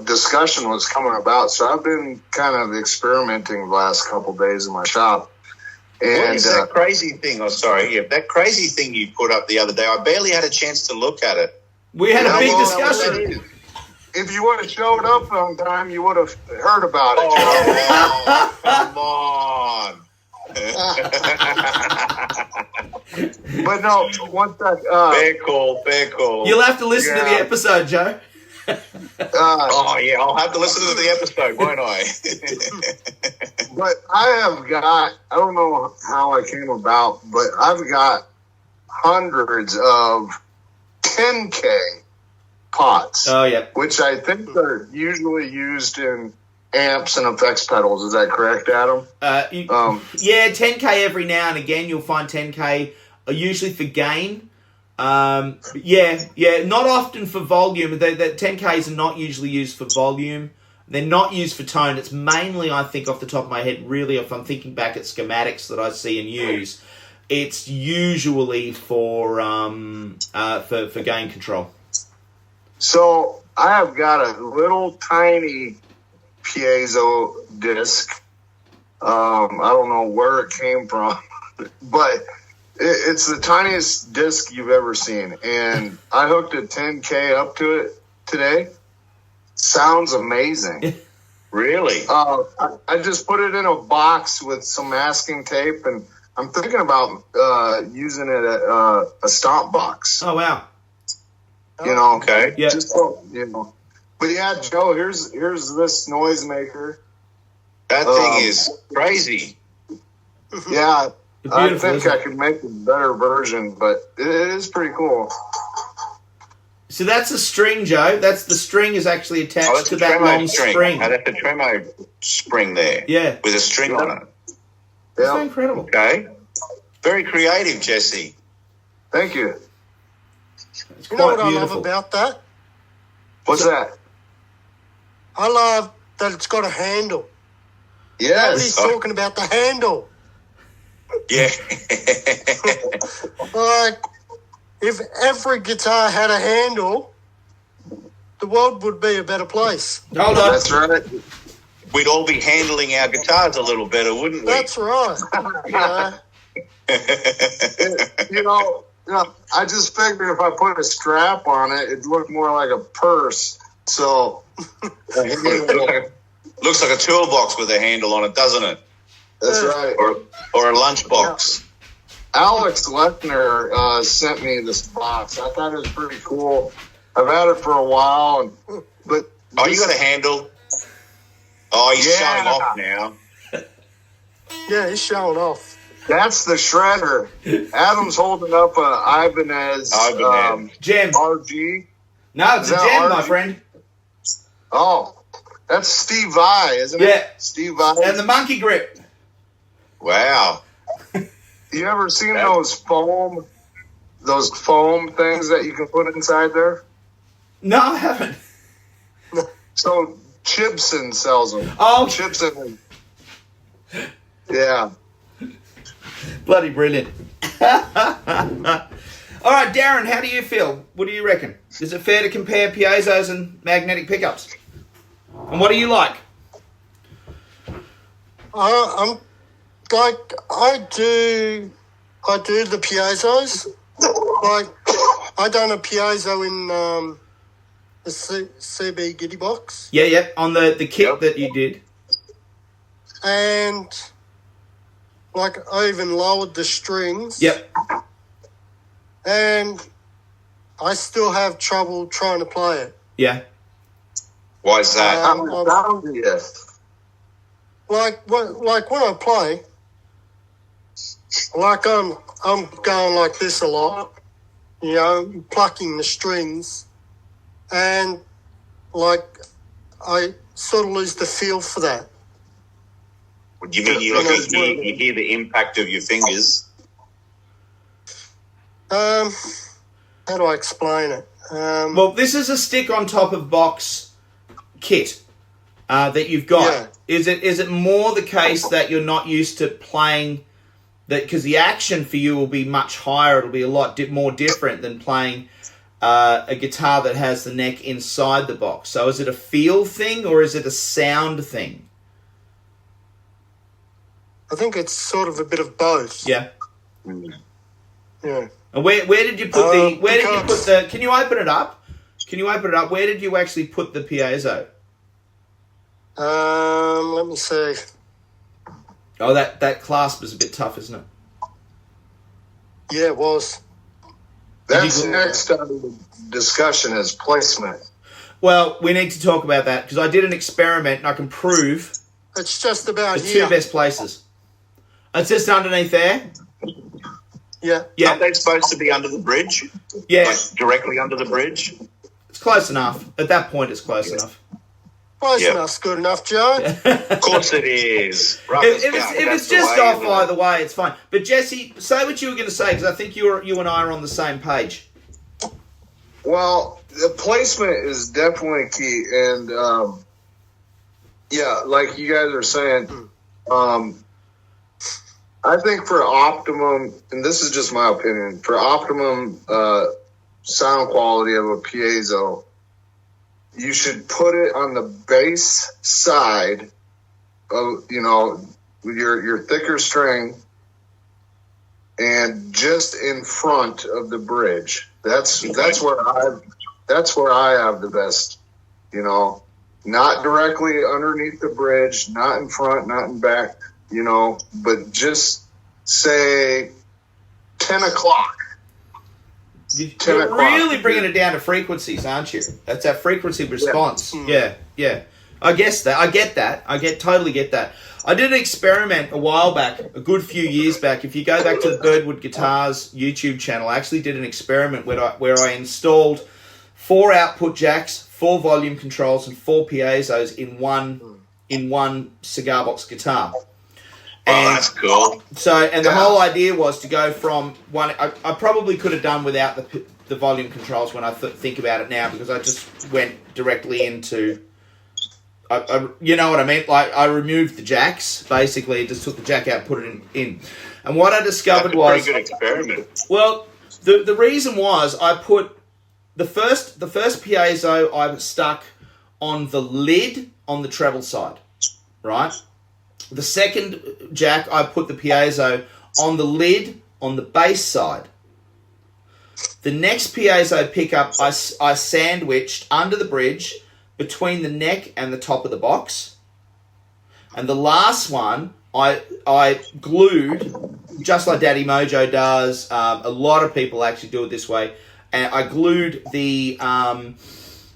discussion was coming about, so I've been kind of experimenting the last couple of days in my shop. And what is that crazy thing? Oh, sorry. Yeah, that crazy thing you put up the other day. I barely had a chance to look at it. We had a big discussion. If you would have showed up sometime, you would have heard about it. Oh, come on. But no, once that... fair call. You'll have to listen to the episode, Joe. I'll have to listen to the episode, won't I? But I don't know how I came about, but I've got hundreds of 10K pots. Oh, yeah. Which I think are usually used in amps and effects pedals. Is that correct, Adam? Yeah, 10K every now and again. You'll find 10K usually for gain. Not often for volume. The 10Ks are not usually used for volume. They're not used for tone. It's mainly, I think, off the top of my head, really, if I'm thinking back at schematics that I see and use, it's usually for gain control. So I have got a little tiny piezo disc. I don't know where it came from, but it's the tiniest disc you've ever seen. And I hooked a 10K up to it today. Sounds amazing. Really? I just put it in a box with some masking tape, and I'm thinking about using it at a stomp box. Oh, wow. You know, Okay. Yeah. just so, you know. But yeah, Joe, here's this noisemaker. That thing is crazy. Yeah, It's I beautiful, think isn't I it? could make a better version, but it is pretty cool. So that's a string, Joe. That's the string is actually attached That's to a that tremo long string. string. Oh, that's a tremo spring there. Yeah. With a string on it. That's Yeah, incredible. Okay. Very creative, Jesse. thank you. It's You know quite what I beautiful. love about that? What's that? I love that it's got a handle. Yes. Nobody's talking about the handle. Yeah. Like, if every guitar had a handle, the world would be a better place. Hold on. That's right. We'd all be handling our guitars a little better, wouldn't we? That's right. You know, I just figured if I put a strap on it, it'd look more like a purse. So, Looks like a toolbox with a handle on it, doesn't it? that's right. Or a lunchbox. Alex Lechner sent me this box. I thought it was pretty cool. I've had it for a while, but Oh, you got a handle? Oh, he's Yeah. showing off now. Yeah, he's showing off. that's the shredder. Adam's holding up a Ibanez, Ibanez. Gem. RG. No, it's a Is that gem, my orange? friend. Oh, that's Steve Vai, isn't Yeah. it? Steve Vai. And the monkey grip. Wow. You ever seen those foam things that you can put inside there? No, I haven't. So Chibson sells them. Oh, Chibson. Yeah. bloody brilliant. All right, Darren, how do you feel? What do you reckon? Is it fair to compare piezos and magnetic pickups? And what do you like? I'm like I do the piezos. Like I done a piezo in the C.B.Gitty box, Yeah, on the kit Yep. that you did. and like I even lowered the strings. Yep. And I still have trouble trying to play it. Yeah. Why is that? How many sounds do you get? Like when I play, like I'm going like this a lot, you know, plucking the strings, and like I sort of lose the feel for that. You mean you hear the impact of your fingers? How do I explain it? Well, this is a stick on top of box kit that you've got. Yeah. Is it more the case that you're not used to playing that because the action for you will be much higher? It'll be a lot more different than playing a guitar that has the neck inside the box. So is it a feel thing or is it a sound thing? I think it's sort of a bit of both. Yeah. Yeah. And where did you put can you open it up? Can you open it up? Where did you actually put the piezo? Let me see. Oh, that clasp is a bit tough, isn't it? Yeah, it was. That's next on the discussion is placement. Well, we need to talk about that because I did an experiment and I can prove It's just about the here. two best places. It's just underneath there. Yeah. Yeah, Aren't they supposed to be under the bridge? yeah, Like directly under the bridge? it's close enough. At that point, it's close enough. Close Yeah. enough's good enough, Joe. Of course it is. Rough as If gout, it's that's the just way, off isn't it? either way, it's fine. But Jesse, say what you were going to say because I think you and I are on the same page. Well, the placement is definitely key, and like you guys are saying, I think for optimum, and this is just my opinion, for optimum sound quality of a piezo, you should put it on the base side of, with your thicker string, and just in front of the bridge. That's where I have the best, not directly underneath the bridge, not in front, not in back, but just say 10 o'clock. You're really bringing it down to frequencies, aren't you? That's that frequency response. Yeah. I guess that. I get that. Totally get that. I did an experiment a while back, a good few years back. If you go back to the Birdwood Guitars YouTube channel, I actually did an experiment where I installed 4 output jacks, 4 volume controls, and 4 piezos in one cigar box guitar. Oh, that's cool. So, and the whole idea was to go from one. I probably could have done without the volume controls when I think about it now, because I just went directly into. You know what I mean? Like, I removed the jacks, basically, just took the jack out, put it in. And what I discovered was... pretty good experiment. Well, the reason was I put... The first piezo I stuck on the lid on the treble side, right? The second jack, I put the piezo on the lid on the bass side. The next piezo pickup, I sandwiched under the bridge between the neck and the top of the box. And the last one, I glued, just like Daddy Mojo does. A lot of people actually do it this way. And I glued the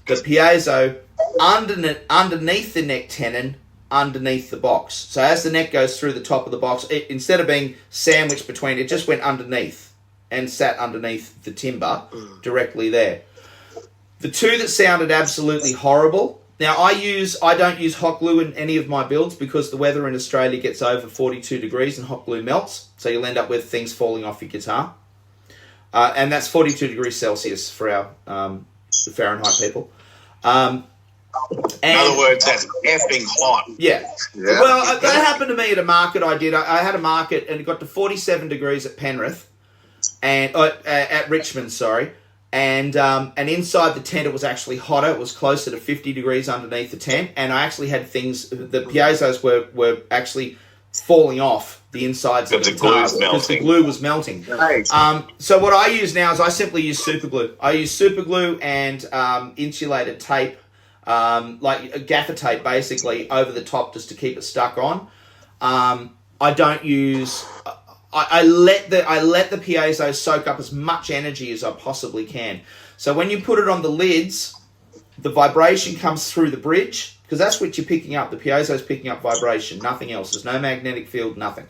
piezo underneath the neck tenon, underneath the box. So as the neck goes through the top of the box, instead of being sandwiched between, it just went underneath and sat underneath the timber directly there. The two that sounded absolutely horrible. Now, I don't use hot glue in any of my builds because the weather in Australia gets over 42 degrees and hot glue melts. So you'll end up with things falling off your guitar. And that's 42 degrees Celsius for our Fahrenheit people. In other words, that's effing hot. Yeah. Well, that happened to me at a market I did. I had a market and it got to 47 degrees at Penrith, and at Richmond, sorry. And inside the tent, it was actually hotter. It was closer to 50 degrees underneath the tent. And I actually had the piezos were actually falling off the insides of the guitars because the glue was melting. Nice. So what I use now is I simply use super glue. I use super glue and insulated tape, like a gaffer tape, basically, over the top just to keep it stuck on. I don't use... I let the piezo soak up as much energy as I possibly can. So when you put it on the lids, the vibration comes through the bridge, because that's what you're picking up. The piezo's picking up vibration, nothing else. There's no magnetic field, nothing.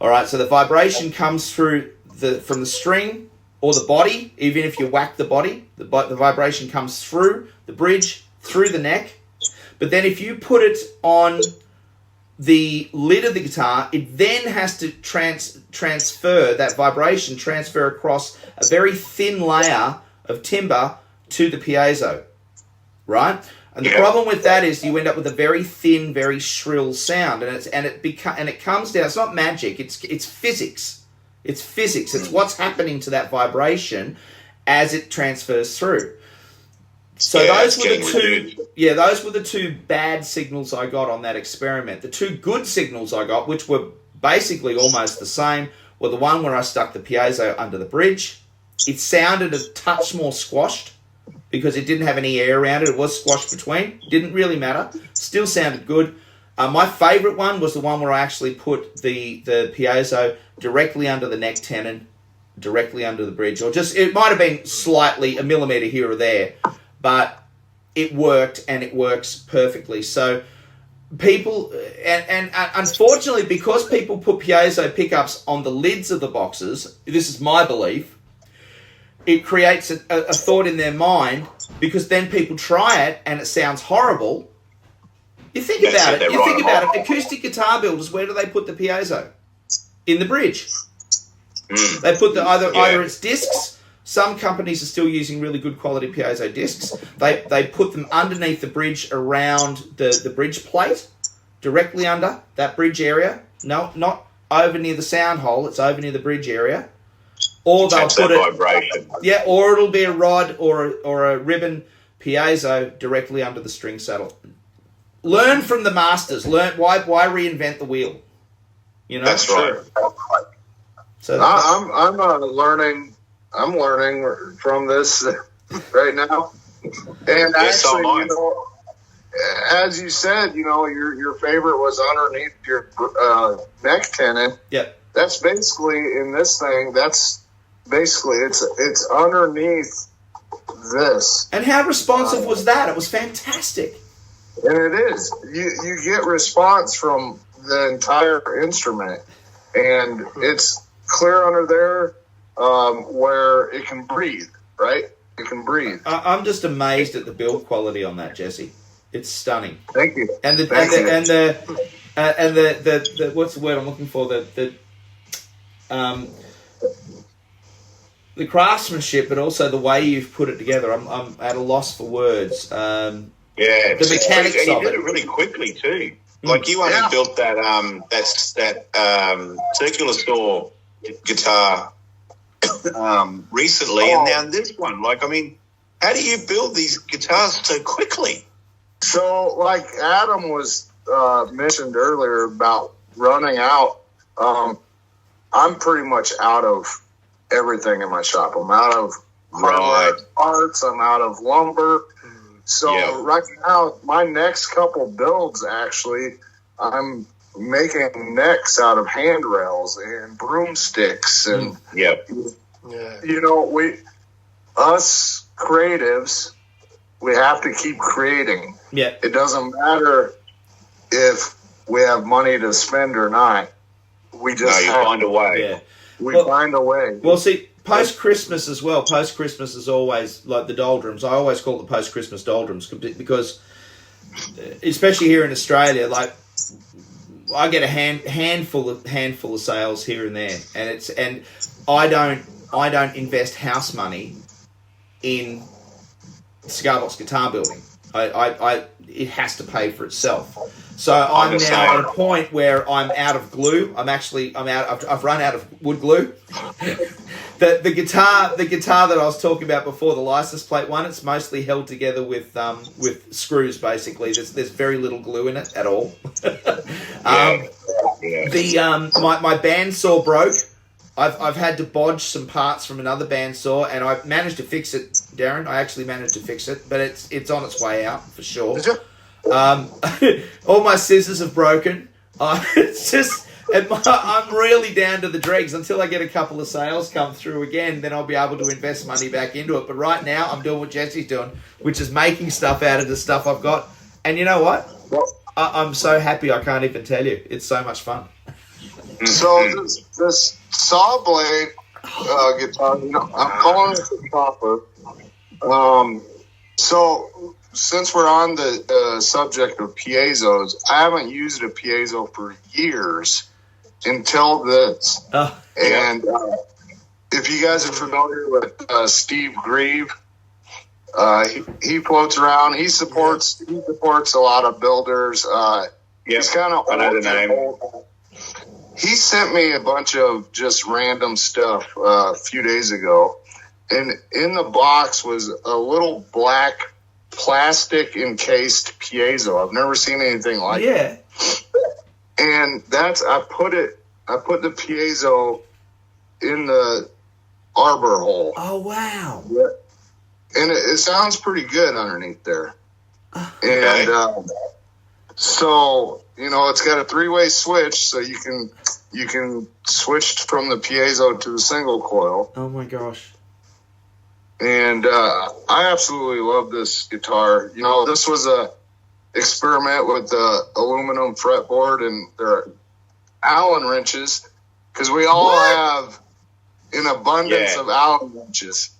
All right, so the vibration comes through from the string or the body. Even if you whack the body, the vibration comes through the bridge, through the neck. But then if you put it on the lid of the guitar, it then has to transfer that vibration, transfer across a very thin layer of timber to the piezo, right? And the problem with that is you end up with a very thin, very shrill sound, and it comes down. It's not magic. It's physics. It's physics. It's what's happening to that vibration as it transfers through. So those were the two bad signals I got on that experiment. The two good signals I got, which were basically almost the same, were the one where I stuck the piezo under the bridge. It sounded a touch more squashed because it didn't have any air around it. It was squashed between. Didn't really matter. Still sounded good. My favourite one was the one where I actually put the piezo directly under the neck tenon, directly under the bridge. Or just, it might have been slightly a millimetre here or there, but it worked, and it works perfectly. So people, and unfortunately, because people put piezo pickups on the lids of the boxes, this is my belief, it creates a thought in their mind, because then people try it and it sounds horrible. You think about it. Acoustic guitar builders, where do they put the piezo? In the bridge. They put either it's discs Some companies are still using really good quality piezo discs. They put them underneath the bridge around the bridge plate, directly under that bridge area. No, not over near the sound hole. It's over near the bridge area. Or they'll put it vibration. Yeah, or it'll be a rod or a ribbon piezo directly under the string saddle. Learn from the masters. Learn why reinvent the wheel. You know, that's right. So I'm learning. I'm learning from this right now. And actually, you know, as you said, you know, your favorite was underneath your neck tenon. Yep. That's basically in this thing. That's basically it's underneath this. And how responsive was that? It was fantastic. And it is. You get response from the entire instrument, and it's clear under there where it can breathe. Right? It can breathe. I'm just amazed at the build quality on that, Jesse. It's stunning. Thank you. And the what's the word I'm looking for? The craftsmanship, but also the way you've put it together. I'm at a loss for words. The mechanics and you of did it. Really quickly too. Like you only built that circular saw guitar recently, and now this one. Like, I mean, how do you build these guitars so quickly? So, like Adam was mentioned earlier about running out, I'm pretty much out of everything in my shop. I'm out of hardware parts. I'm out of lumber. So right now, my next couple builds, actually, I'm making necks out of handrails and broomsticks. And, you know, us creatives, we have to keep creating. Yeah. It doesn't matter if we have money to spend or not. We just find a way. Yeah. We find a way. Well, see, post-Christmas as well. Post-Christmas is always like the doldrums. I always call it the post-Christmas doldrums because, especially here in Australia, like I get a handful of sales here and there, and I don't invest house money in cigar box guitar building. It has to pay for itself. So I'm now at a point where I'm out of glue. I've run out of wood glue. the guitar that I was talking about before, the license plate one, it's mostly held together with screws. Basically, there's very little glue in it at all. My bandsaw broke. I've had to bodge some parts from another bandsaw, and I managed to fix it, Darren. I actually managed to fix it, but it's on its way out for sure. All my scissors have broken. It's just, I'm really down to the dregs. Until I get a couple of sales come through again, then I'll be able to invest money back into it. But right now, I'm doing what Jesse's doing, which is making stuff out of the stuff I've got. And you know what? I'm so happy I can't even tell you. It's so much fun. So this saw blade guitar, you know, I'm calling it the copper. So since we're on the subject of piezos, I haven't used a piezo for years until this. And if you guys are familiar with Steve Grieve, he floats around. He supports a lot of builders. He's kind of I know the name. He sent me a bunch of just random stuff a few days ago, and in the box was a little black plastic encased piezo. I've never seen anything like it. And I put the piezo in the arbor hole. Oh wow! And it sounds pretty good underneath there. And so, you know, it's got a 3-way switch, so you can switch from the piezo to the single coil. Oh my gosh! And I absolutely love this guitar. You know, this was a experiment with the aluminum fretboard and their Allen wrenches, because we all have an abundance of Allen wrenches.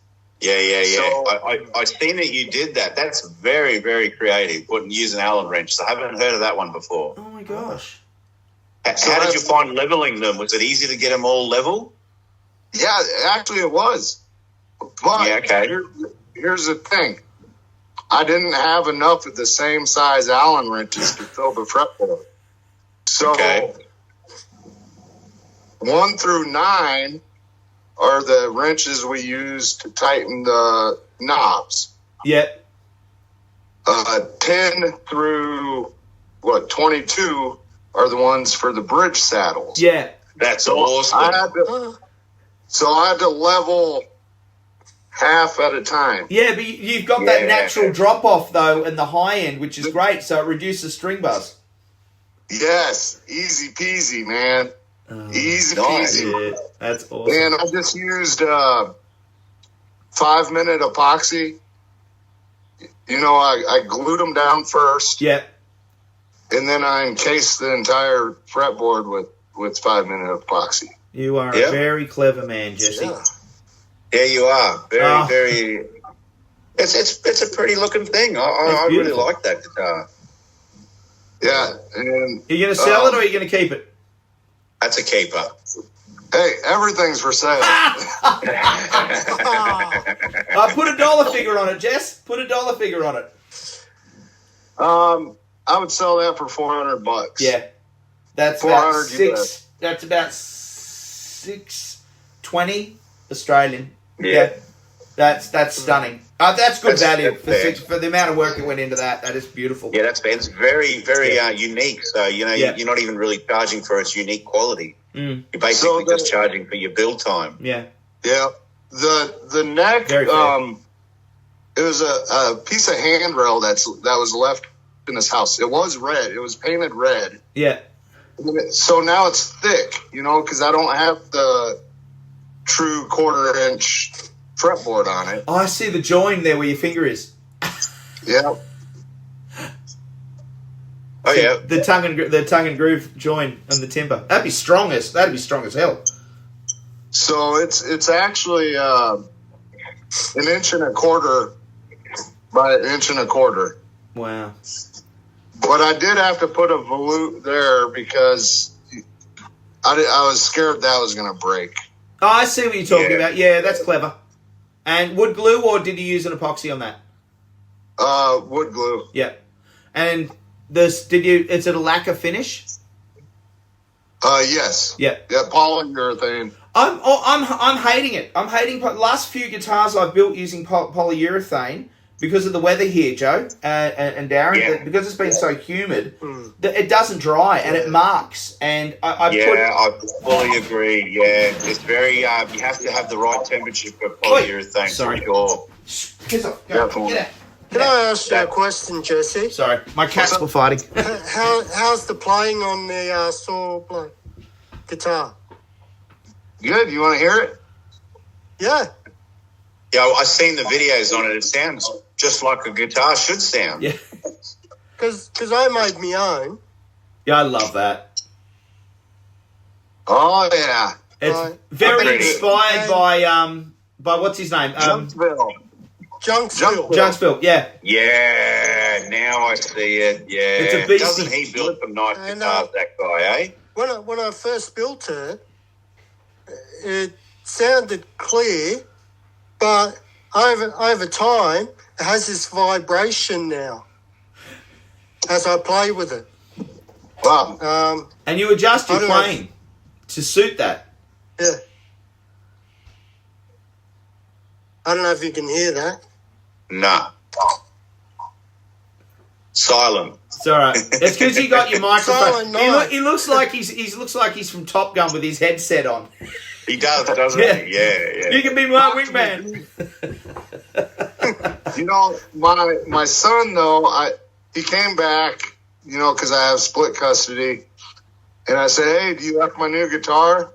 So, I seen that you did that. That's very, very creative, using Allen wrenches. I haven't heard of that one before. Oh my gosh! How did you find leveling them? Was it easy to get them all level? Yeah, actually it was. But Yeah, okay. here's the thing. I didn't have enough of the same size Allen wrenches to fill the fretboard. So Okay. 1 through 9 are the wrenches we use to tighten the knobs. Yeah. 10 through 22 are the ones for the bridge saddles. Yeah. That's So awesome. I had to level half at a time. Yeah, but you've got that Yeah. natural drop off though, and the high end, which is great. So it reduces string buzz. Yes, easy peasy, man. Easy nice. peasy. Yeah, that's awesome. And I just used 5-minute epoxy. You know, I glued them down first, Yeah. and then I encased the entire fretboard with 5-minute epoxy. You are Yeah. a very clever man, Jesse. Yeah. Yeah, you are. Very, Oh. very. It's a pretty looking thing. I really beautiful. like that guitar. Yeah, and Are you going to sell it or are you going to keep it? That's a keeper. hey, everything's for sale. Put a dollar figure on it, Jess. Put a dollar figure on it. I would sell that for $400. Yeah. That's 400 about US. That's about 620 Australian. Yeah. That's stunning. That's good value That's fair. for the amount of work that went into that. That is beautiful. Yeah, it's very, very unique. So, you know, Yeah. you're not even really charging for its unique quality. Mm. You're basically So just charging for your build time. Yeah. Yeah, the neck. Very fair. It was a piece of handrail that was left in this house. It was red. It was painted red. Yeah. So now it's thick, you know, because I don't have the true 1/4-inch fretboard on it. Oh, I see the join there where your finger is. Yeah. Oh, yeah. The tongue and groove join on the timber. That'd be strong as hell. So it's actually 1.25 inches by 1.25 inches. Wow. But I did have to put a volute there because I was scared that was going to break. Oh, I see what you're talking Yeah. about. Yeah, that's clever. And wood glue, or did you use an epoxy on that? Wood glue. Yeah. And is it a lacquer finish? Yes. Yeah. Yeah, polyurethane. I'm hating it. I'm hating the last few guitars I've built using polyurethane because of the weather here, Joe and Darren. Yeah. Because it's been so humid, that it doesn't dry and it marks. And I I fully agree. Yeah, it's very. You have to have the right temperature for polyurethane. Sorry. For sure. piss off. Go, get out. Can I ask you a question, Jesse? Sorry, my cats were fighting. How's the playing on the saw blade guitar? Good. You want to hear it? Yeah. Yeah, I've seen the videos on it. It sounds just like a guitar should sound. Yeah, Because I made my own. yeah, I love that. Oh yeah. It's Right. very Pretty. inspired by what's his name? Junksville. Junksville. Junksville. Yeah, Yeah, now I see it. Yeah, It's a beast. Doesn't he build some nice And, guitars? That guy, eh? When I first built it, it sounded clear, but over time, it has this vibration now as I play with it. Wow. and you adjust your I don't know. playing to suit that. Yeah. I don't know if you can hear that. Nah. Silent. It's all right. It's because you got your microphone. Silent night. He looks like he's from Top Gun with his headset on. He does, doesn't Yeah. he? Yeah. You can be my wingman. You know, my son though, he came back, you know, because I have split custody, and I said, "Hey, do you like my new guitar?"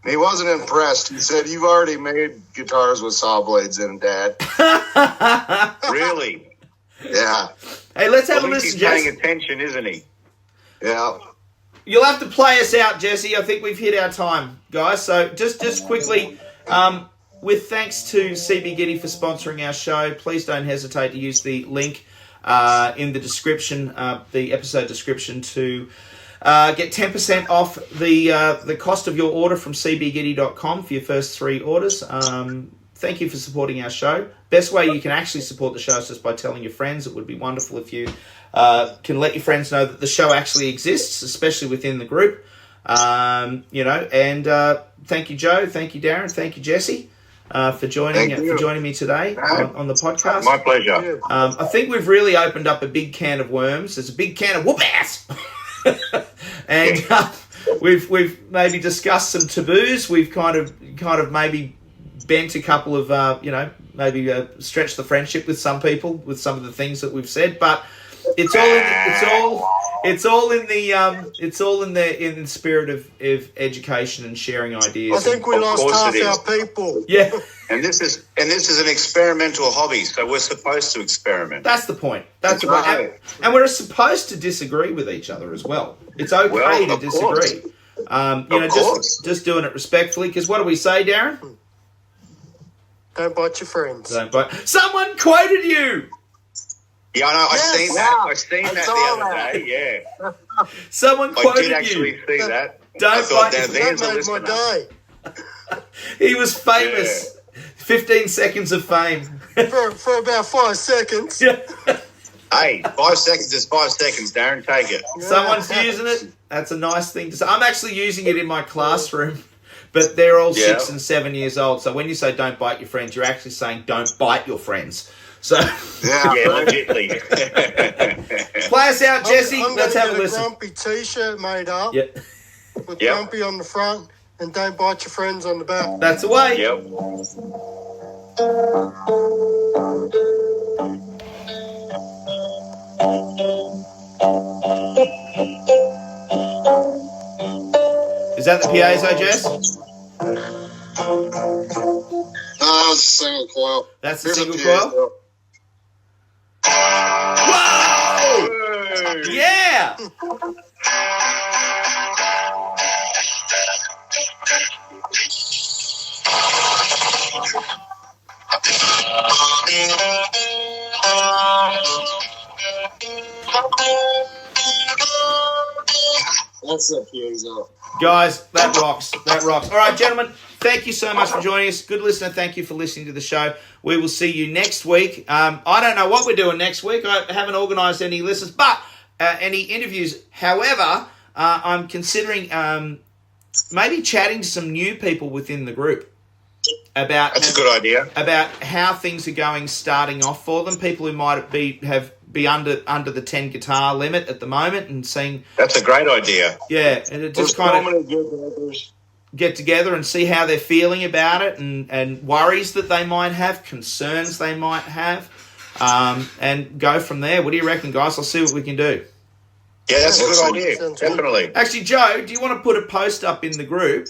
And he wasn't impressed. He said, "You've already made guitars with saw blades in, Dad." Really? Yeah, Hey, let's have At a least listen, he's paying Jess. attention, isn't he? yeah. You'll have to play us out, Jesse. I think we've hit our time, guys. So just quickly, with thanks to C.B.Gitty for sponsoring our show, please don't hesitate to use the link in the description, the episode description, to get 10% off the cost of your order from cbgitty.com for your first 3 orders. thank you for supporting our show. Best way you can actually support the show is just by telling your friends. It would be wonderful if you can let your friends know that the show actually exists, especially within the group. Thank you, Joe. Thank you, Darren. Thank you, Jesse, for joining me today on the podcast. My pleasure. I think we've really opened up a big can of worms. There's a big can of whoop ass, and we've maybe discussed some taboos. We've kind of maybe bent a couple of stretched the friendship with some people with some of the things that we've said, but it's all in the spirit of education and sharing ideas. I think we lost half our people. Yeah. And this is an experimental hobby, so we're supposed to experiment. That's the point. That's the point. Right. And we're supposed to disagree with each other as well. It's okay to disagree. Just doing it respectfully. Because what do we say, Darren? Don't bite your friends. Don't bite. Someone quoted you. Yeah, I know. I've seen that. I've seen that the other day. Yeah. Someone quoted you. I did actually see that. Don't bite. That made my day. He was famous. Yeah. 15 seconds of fame. for about 5 seconds. Yeah. Hey, 5 seconds is 5 seconds, Darren. Take it. Yeah. Someone's using it. That's a nice thing to say. I'm actually using it in my classroom, but they're all 6 and 7 years old. So when you say don't bite your friends, you're actually saying don't bite your friends. So legitimately. Play us out, Jesse. Let's have a listen. Grumpy T-shirt made up. Yep. With Grumpy on the front and don't bite your friends on the back. That's the way. Yep. Is that the Piezo, Jess? No, it's a single coil. That's the single coil? Whoa! Yeah! That's a Piezo. Guys, that rocks. That rocks. All right, gentlemen, thank you so much for joining us. Good listener, thank you for listening to the show. We will see you next week. I don't know what we're doing next week. I haven't organised any listens, but any interviews. However, I'm considering maybe chatting to some new people within the group about. That's a good idea. About how things are going, starting off for them. People who might be under the 10 guitar limit at the moment, and seeing. That's a great idea. Yeah, and it just kind of get together and see how they're feeling about it, and worries that they might have, concerns they might have, and go from there. What do you reckon, guys? I'll see what we can do. Yeah, that's a good idea. Definitely. Actually, Joe, do you want to put a post up in the group,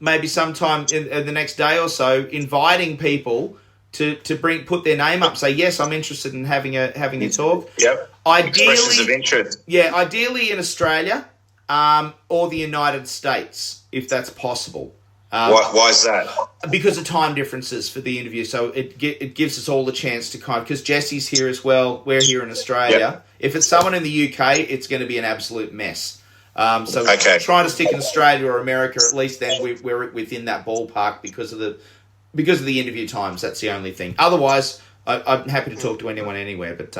maybe sometime in the next day or so, inviting people to put their name up, say, yes, I'm interested in having a talk. Yep. Expressions of interest. Yeah, ideally in Australia or the United States, if that's possible. Why is that? Because of time differences for the interview. So it gives us all the chance to because Jesse's here as well, we're here in Australia. Yep. If it's someone in the UK, it's going to be an absolute mess. So trying to stick in Australia or America, at least then we're within that ballpark because of the interview times. That's the only thing. Otherwise, I'm happy to talk to anyone anywhere, but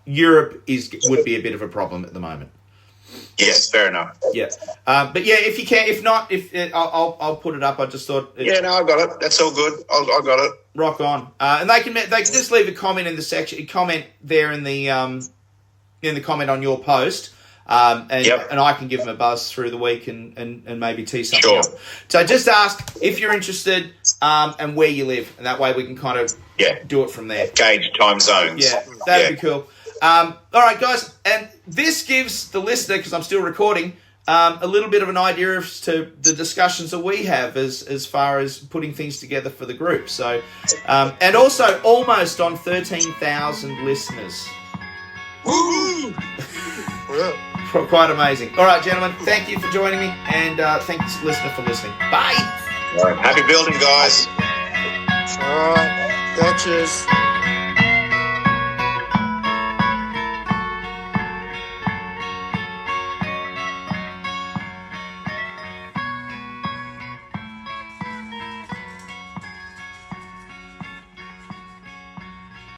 Europe would be a bit of a problem at the moment. Yes, fair enough. Yeah, but yeah, if you can, if not, I'll put it up. I just thought. I got it. That's all good. I got it. Rock on. And they can just leave a comment in the section. Comment there in the comment on your post. And I can give them a buzz through the week and maybe tee something up. So just ask if you're interested and where you live, and that way we can kind of do it from there. Gauge time zones. Yeah, that'd be cool. All right, guys, and this gives the listener, because I'm still recording, a little bit of an idea as to the discussions that we have as far as putting things together for the group. So, and also almost on 13,000 listeners. Woo! Quite amazing. All right, gentlemen, thank you for joining me, and thanks, listener, for listening. Bye. All right. Happy building, guys. All right. Gotchas.